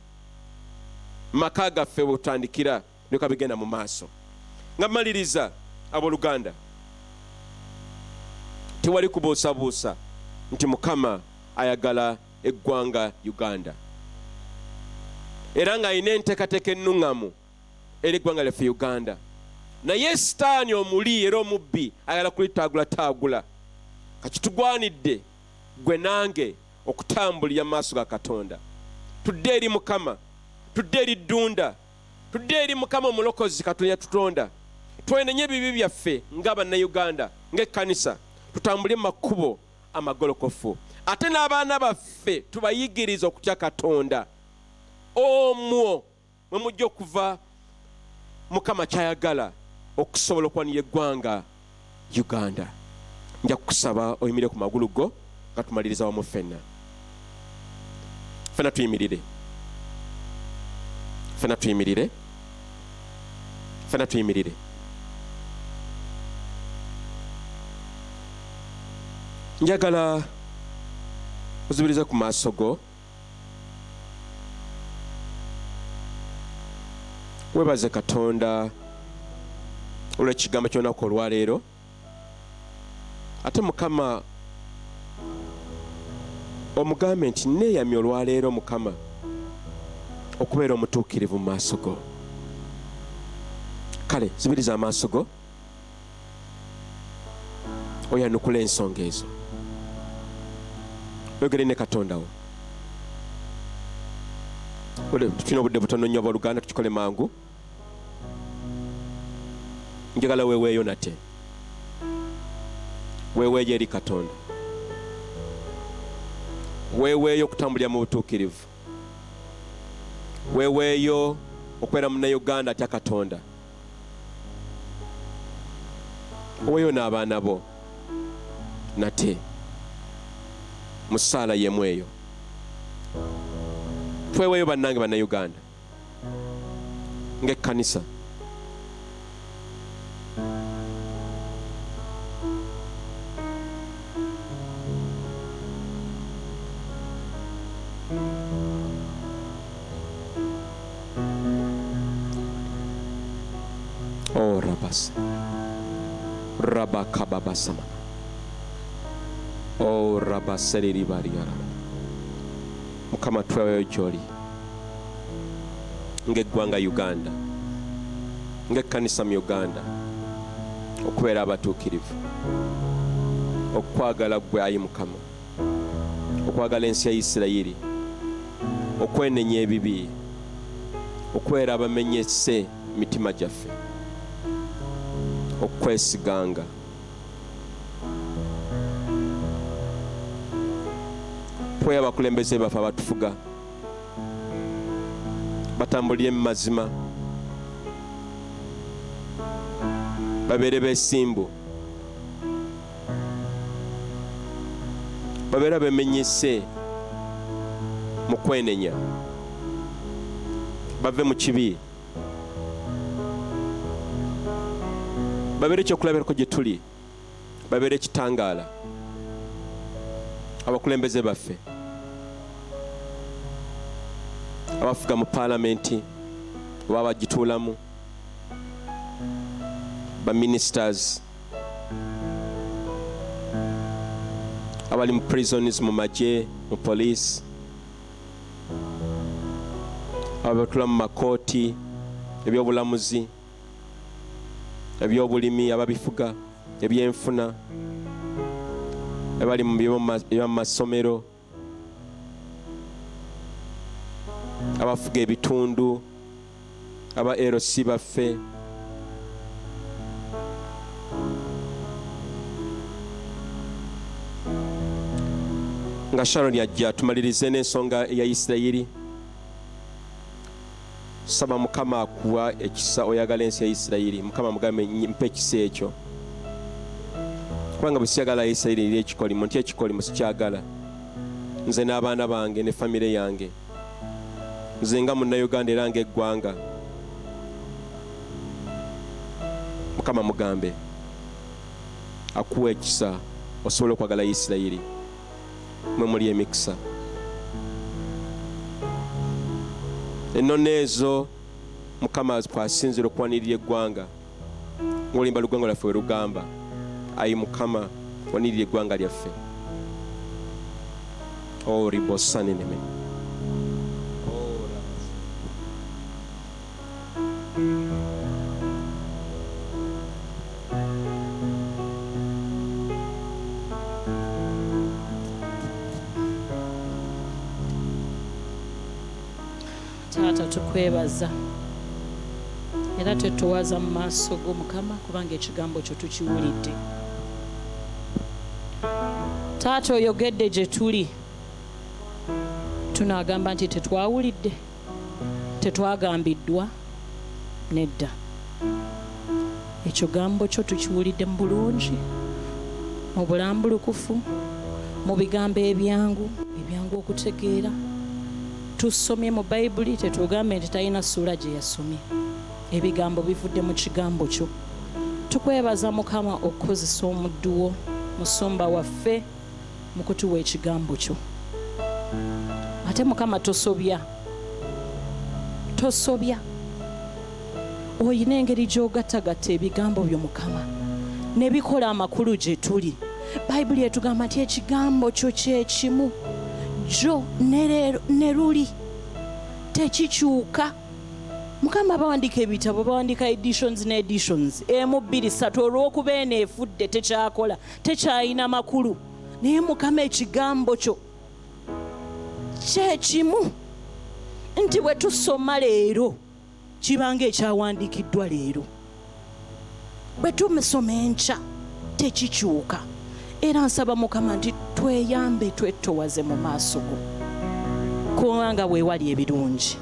maka gaffe butandikira ndeka bigenda mu maaso. Nga maliriza abooluganda, tewali kubuusabuusa nti Mukama ayagala eggwanga Uganda era nga alina enteekateeka ennuŋŋamu eri eggwanga lyaffe Uganda. Naye sitaani omuli era omubbi ayagala kulitaagulataagula. Kakitugwanidde gwe nange okutambulira mu maaso ga Katonda. Tudde eri Mukama, tudde eri ddunda, tudde eri Mukama omulokozi Katonda yatutonda. Twenenye ebibi byaffe ng'Abannayuganda, ng'ekkanisa, tutambule mu makubo amagolokofu. Ate n'abaana baffe tubayigiriza okutya Katonda. Omwo mwe mujja okuva Mukama kyayagala okusobola okwanira eggwanga Uganda. Nja kukusaba oyimire ku magulu go nga tumaliriza wamu ffenna. Ffenna tuyimirire. Ffenna tuyimirire. Ffenna tuyimirire. Njagala ozibiriza ku maaso go. Webaze Katonda olw'ekigambo ky'olunaku olwaleero. Ate Mukama omugambe nti neeyamye olwaleero Mukama okubeera omutuukirivu mu maaso go. Kale zibiriza amaaso go oyanukula ensonga ezo. Oyogere ne Katonda wo. Tulina obudde butono nnyo abooluganda, tukikole mangu. Njagala weeweeyo nate. Weeweeyo eri Katonda. Weeweeyo okutambulira mu butuukirivu. Weeweeyo okubeera Munnayuganda atya Katonda. Weeweeyo n'abaana bo nate mu ssaala y'emu eyo. Tweweeyo bannange Bannayuganda ng'ekkanisa. Oh Rabasa Rabakababasama. Oh Rabaseriri Bariara. Mukama tweweeyo gy'oli ng'eggwanga Uganda, ng'ekkanisa mu Uganda, okubeera abatuukirivu, okwagala ggwe ayi Mukama, okwagala ensi ya Isirayiri, okwenenya ebibi, okubeera abamenyese mitima gyaffe, okwesiganga. Tweya abakulembeze baffe abatufuga batambulire mu mazima, babeere beesimbu, babeera bemenyese mu kwenenya, bave mu kibi, babeere ekyokulabirako gye tuli, babeere ekitangaala. Abakulembeze baffe abafuga mu paalamenti oba abagituulamu, ba ministers, abali mu prisons, mu magye, mu police, abatula mu makooti, ebyobulamuzi, ebyobulimi, ababifuga, ebyenfuna, abali mu masomero, abafuga ebitundu, aba LC baffe, nga Sharon ajja tumalirize n'ensonga ya Isirayiri. Saba Mukama akuwa ekisa oyagala ensi ya Isirayiri. Mukama mugambe mpe ekisa ekyo, kubanga bwe siyagala Isirayiri eri ekikolimo, nti ekikolimo sikyagala. Nze n'abaana bange ne famire yange, nze nga Munnayuganda era ng'eggwanga. Mukama mugambe akuwa ekisa osobola okwagala Isirayiri mwe muli emikisa. ennono ezo Mukama twasinzira okwanirira eggwanga ng'olimba lugwanga lwaffe we lugamba ayi Mukama wanirira eggwanga lyaffe ribosaneneme Taata tukwebaza era twetuwaza mu maaso go Mukama kubanga ekigambo kyo tukiwulidde. Taata oyogedde gye tuli tunaagamba nti tetwawulidde, tetwagambiddwa, nedda. Ekigambo kyo tukiwulidde mu bulungi, mu bulambulukufu, mu bigambo ebyangu okutegeera. Tusomye mu Bayibuli tetugambe nti talina ssuula gye yasomye. Ebigambo bivudde mu kigambo kyo. Tukwebaza Mukama okukozesa omuddu wo musumba waffe mu kutuwa ekigambo kyo. Ate Mukama tosobya. Oyina engeri gy'ogattagatta ebigambo byo Mukama ne bikola amakulu gye tuli. Bayibuli etugamba nti ekigambo kyo kyekimu jjo ne luli tekikyuka. Mukama bawandiika ebitabo, bawandiika editions ne editions, 1, 2, 3 olw'okuba eno efudde tekyakola, tekyayina makulu. Naye Mukama ekigambo kyo kyekimu nti bwe tusoma leero kibanga ekyawandiikiddwa leero, bwe tumusoma enkya tekikyuka. Era nsaba Mukama nti tweyambe twettowaze mu maaso go kubanga weewali ebirungi.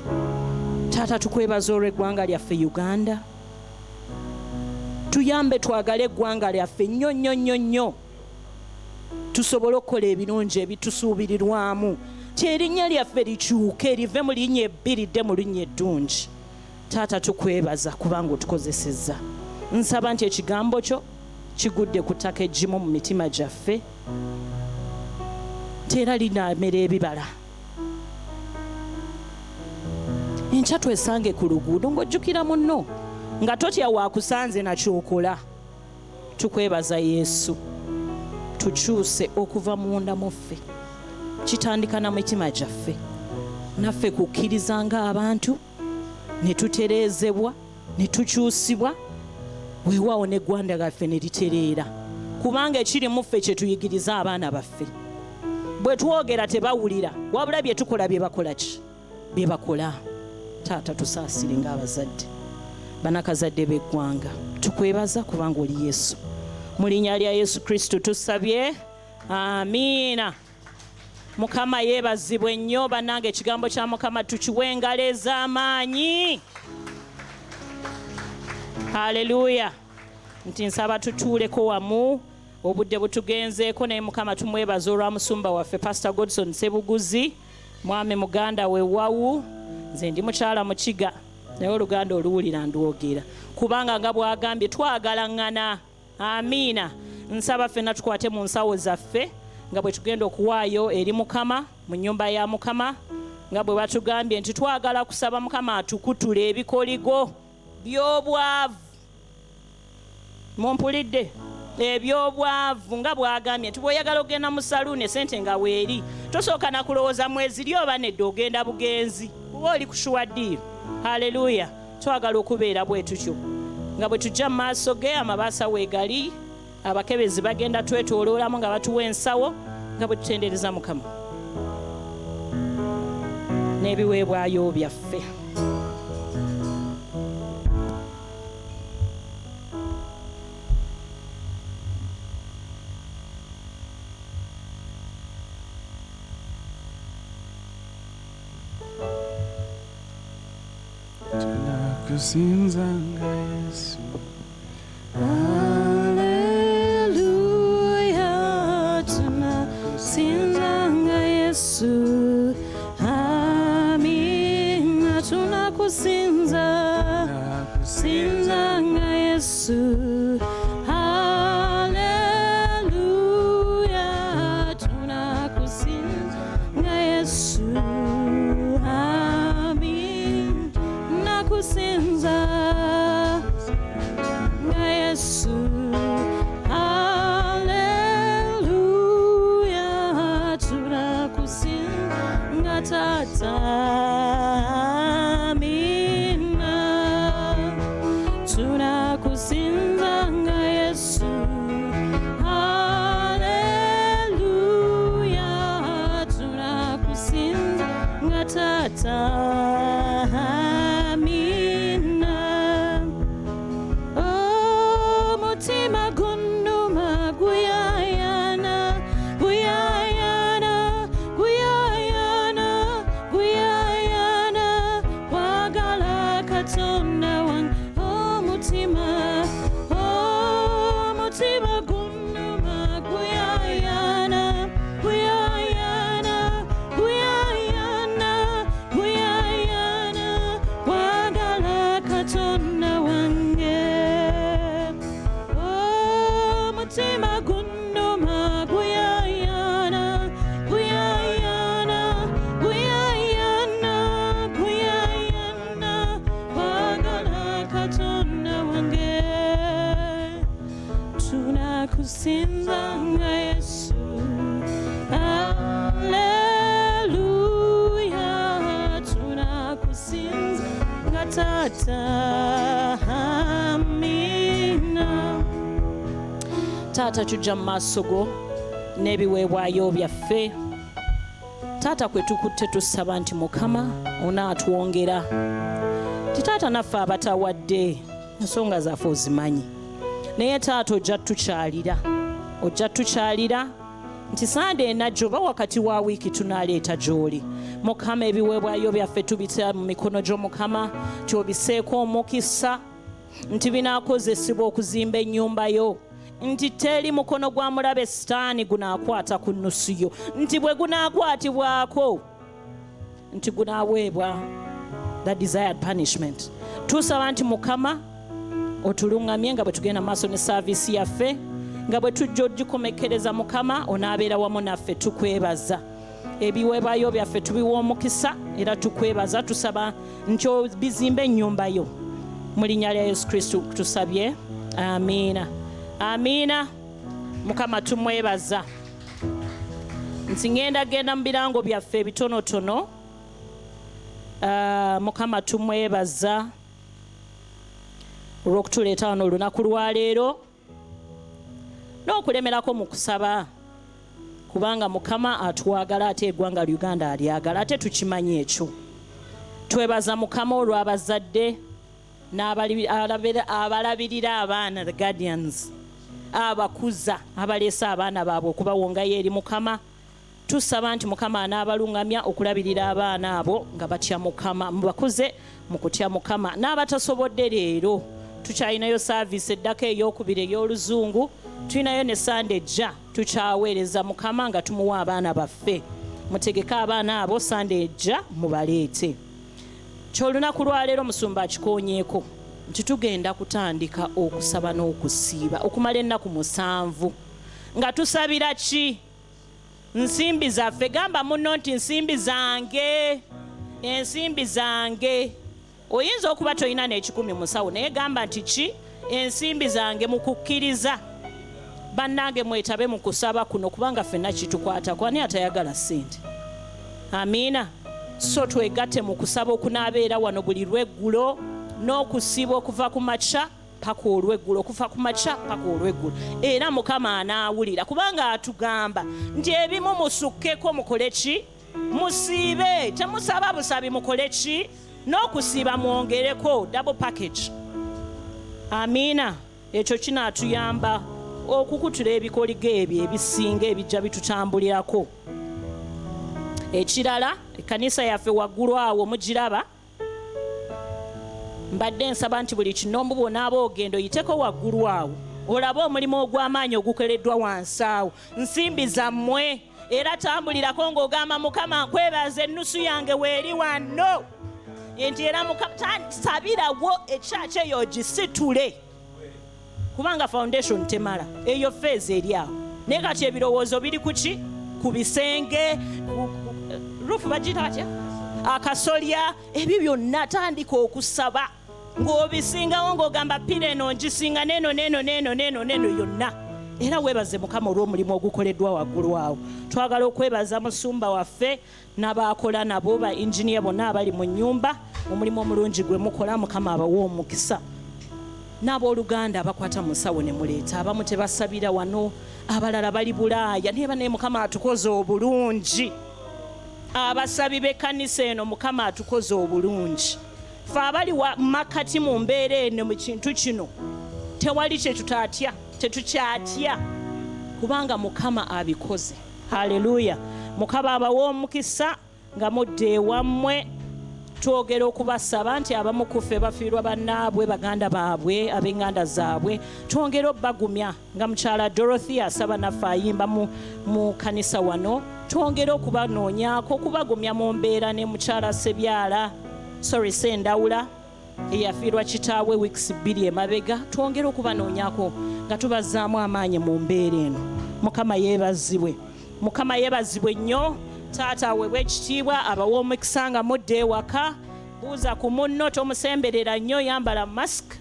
Taata tukwebaza olw'eggwanga lyaffe Uganda. Tuyambe twagale eggwanga lyaffe nnyo tusobole okukola ebirungi ebitusuubirirwamu, ti erinnya lyaffe likyuke live mu linnya ebbiri lidde mu linnya eddungi. Taata tukwebaza kubanga otukozesezza. Nsaba nti ekigambo kyo kigudde ku ttaka eggimu mu mitima gyaffe, nti era linaamera ebibala. Enkya twesange ku luguudo ng'ojjukira munno nga totya waakusanze nakyokola. Tukwebaza Yesu, tukyuse okuva munda muffe, kitandika na mitima gyaffe, naffe kukkiriza ng'abantu ne tutereezebwa ne tukyusibwa, weewaawo n'eggwanga lyaffe ne litereera, kubanga ekiri mu ffe kye tuyigiriza abaana baffe. Bwe twogera tebawulira, wabula bye tukola bye bakola ki? Bye bakola. Taata tusaasire ng'abazadde, banakazadde b'eggwanga. Tukwebaza kubanga oli Yesu. Mu linnya lya Yesu Kristo tusabye, amiina. Mukama yeebazibwe nnyo bannange. Ekigambo kya Mukama tukiwe engalo ez'amaanyi. Haleluya. Nti nsaba tutuuleko wamu obudde butugenzeeko, naye Mukama tumwebaza olwa musumba waffe Pastor Godson Sebuguzi, mwami muganda we wawu. Nze ndi mukyala mukiga naye oluganda oluwulira ndwogera kubanga nga bwagambye twagalaŋŋana. Amiina. Nsaba ffenna tukwate mu nsawo zaffe nga bwe tugenda okuwaayo eri Mukama mu nnyumba ya Mukama, nga bwe batugambye nti twagala kusaba Mukama atukutule ebikoligo by'obwavu. Mumpulidde? Ebyobwavu nga bwagambye nti bw'oyagala ogenda mu saluuni esente nga weeri tosooka na kulowooza mwezi ly oba nedda ogenda bugenzi kuba oli kushuwa ddiiro. Haleluya. Twagala okubeera bwe tutyo nga bwe tujja mu maaso ge amabaasa weegali, abakebezi bagenda twetooloolamu nga batuwa ensawo nga bwe tutendereza Mukama n'ebiweebwayo byaffe. Tunakusinzanga Yesu. Haleluya. Tunakusinzanga Yesu. Amina. Tunakusinzanga Yesu. Haleluya. Tunakusinzanga Yesu. Amina. Tata. Amina. Tunakusinza nga Yesu. Haleluya. Tunakusinza nga Tata. Amina. Oh, mutima gunuma guyayana, guyayana, guyayana, guyayana, wagala Katonda wange. Oh, mutima gunuma guyayana, guyayana, guyayana, guyayana, wagala Katonda wange. Oh, mutima gunuma guyayana, guyayana, guyayana, guyayana, wagala Katonda wange. Tunakusinza nga Yesu. Haleluya. Tunakusinza nga Tata. Amina. Taata, tujja mu maaso go n'ebiweebwayo byaffe. Taata, kwe tukutte tusaba nti Mukama onaatwongera. Ti Taata, naffe abatawadde ensonga zaffe ozimanyi, naye Taata ojja tukyalira nti Sande enajja oba wakati wa wiiki tunaaleeta gy'oli. Mukama, ebiweebwayo byaffe tubita mu mikono gyo Mukama, tyobiseeko omukisa nti binaakozesebwa okuzimba ennyumba yo, nti teri mukono gwa mulabe sitaani gunaakwata ku nnusu yo, nti bwe gunaakwatibwako nti gunaaweebwa the desired punishment. Tusaba nti Mukama otuluŋŋamye nga bwe tugenda maaso ne saaviisi yaffe, nga bwe tujja ogikomekereza Mukama onaabeera wamu naffe. Tukwebaza ebiweebwayo byaffe tubiwa omukisa era tukwebaza. Tusaba nti bizimba ennyumba yo mu linnya lya Yesu Kristo tusabye, amiina. Amiina. Mukama tumwebaza nti genda mu birango byaffe ebitonotono. Mukama tumwebaza olw'okutuleeta wano olunaku lwa leero n'okulemerako mu kusaba, kubanga Mukama atwagala ate eggwanga Uganda alyagala, ate tukimanyi ekyo. Twebaza Mukama olw'abazadde abalabirira abaana, the guardians, abakuza abaleese abaana baabwe okubawongayo eri Mukama. Tusaba nti Mukama anaabaluŋŋamya okulabirira abaana abo nga batya Mukama, mubakuze mu kutya Mukama. N'abatasobodde leero tukyalinayo saaviisi eddako ey'okubiri ey'oluzungu, tulinayo ne Sande ejja tukyaweereza Mukama nga tumuwa abaana baffe. Mutegeke abaana abo, Sande ejja mubaleete. Kyolunaku lwaleero Musumba akikoonyeeko nti tugenda kutandika okusaba n'okusiiba okumala ennaku 7 nga tusabira ki? Nsimbi zaffe. Gamba munno nti nsimbi zange, ensimbi zange. Oyinza okuba toyina n'ekikumi musawo naye gamba nti ki? Ensimbi zange. Mu kukkiriza bannange mwetabe mu kusaba kuno kubanga ffenna kitukwatako, ani atayagala ssente? Amiina. So twegatte mu kusaba okunaabeera wano buli lweggulo n'okusiiba okuva ku makya paka olweggulo, okuva ku makya paka olweggulo. Era Mukama anaawulira kubanga atugamba nti ebimu musukkeko mukole ki? Musiibe. Temusaba busabi, mukole ki? N'okusiiba mwongereko, double package. Amiina. Ekyo kinaatuyamba okukutula ebikoligo ebyo ebisinga ebijja bitutambulirako. Ekirala, ekkanisa yaffe waggulu awo mugiraba, mbadde nsaba nti buli kinombu bwonaaba ogenda oyiteko waggulu awo olabe omulimu ogw'amaanyi ogukoleddwa wansi awo. Nsimbi zammwe. Era tambulirako ng'ogamba Mukama nkwebaza ennusu yange weeri wano, nti era Mukama sabirawo ekyaki eyo ogisitule kubanga foundation temala, eyo feezi eri awo. Naye kati ebirowoozo biri ku ki? Ku bisenge, rufu bagita batya, akasolya, ebyo byonna tandika okusaba ng'obisingawo ng'ogamba pira eno ngisinga neno yonna era weebaze mukama olw'omulimu ogukoleddwa waggulu awo. Twagala okwebaza musumba waffe n'abaakola nabo ba injiniya bonna abali mu nnyumba, omulimu omulungi gwe mukola, mukama abawa omukisa. N'abooluganda abakwata mu nsawo ne muleeta, abamu tebasabira wano, abalala bali Bulaaya, naye banaye mukama atukoze obulungi. Abasabi b'ekkanisa eno mukama atukoze obulungi. Ffe abali makkati mu mbeera eno mu kintu kino tewali tetukyatya kubanga mukama abikoze. Haleluya. Mukama abawa omukisa nga mudde ewammwe. Twogera okubasaba nti abamu ku ffe bafiirwa bannaabwe, baganda baabwe, ab'enganda zaabwe, twongera obbagumya nga mukyala Dorothy asaba naffe ayimba mu kanisa wano, twongera okubanoonyaako, okubagumya mu mbeera ne mukyala Sendawula eyafiirwa kitaawe wiikisi 2 emabega, twongera okubanoonyaako nga tubazaamu amaanyi mu mbeera eno. Mukama yeebazibwe. Mukama yeebazibwe nnyo. Taata aweebwe ekitiibwa, abawa omukisa nga mudde ewaka. Buuza ku munno, tomusemberera nnyo, yambala mask,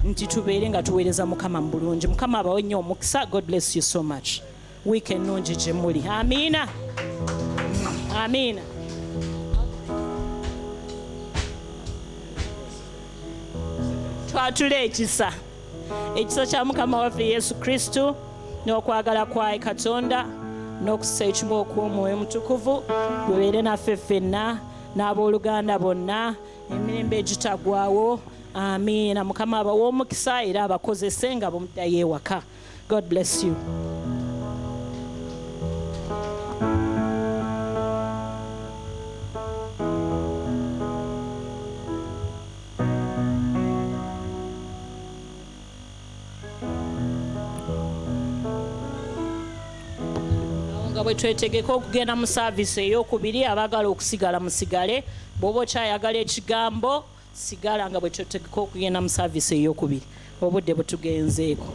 nti tubeere nga tuweereza mukama mu bulungi. Mukama abawe nnyo omukisa. God bless you so much. Wiiki ennungi gye muli. Amiina. Amiina. Twatula ekisa kya mukama waffe Yesu Kristo n'okwagala kwa Katonda n'okussa ekimu okw'Omwoyo Mutukuvu gubeere naffe ffenna n'abooluganda bonna emirembe egitagwawo. Amiina. Mukama abawa omukisa era abakozese nga bamuddayo ewaka. God bless you. Bwe twetegeka okugenda mu saavisi ey'okubiri, abaagala okusigala musigale. Bw'oba okyayagala ekigambo sigala nga bwe twetegeka okugenda mu saavisi ey'okubiri. Obudde bwe tugenzeeko.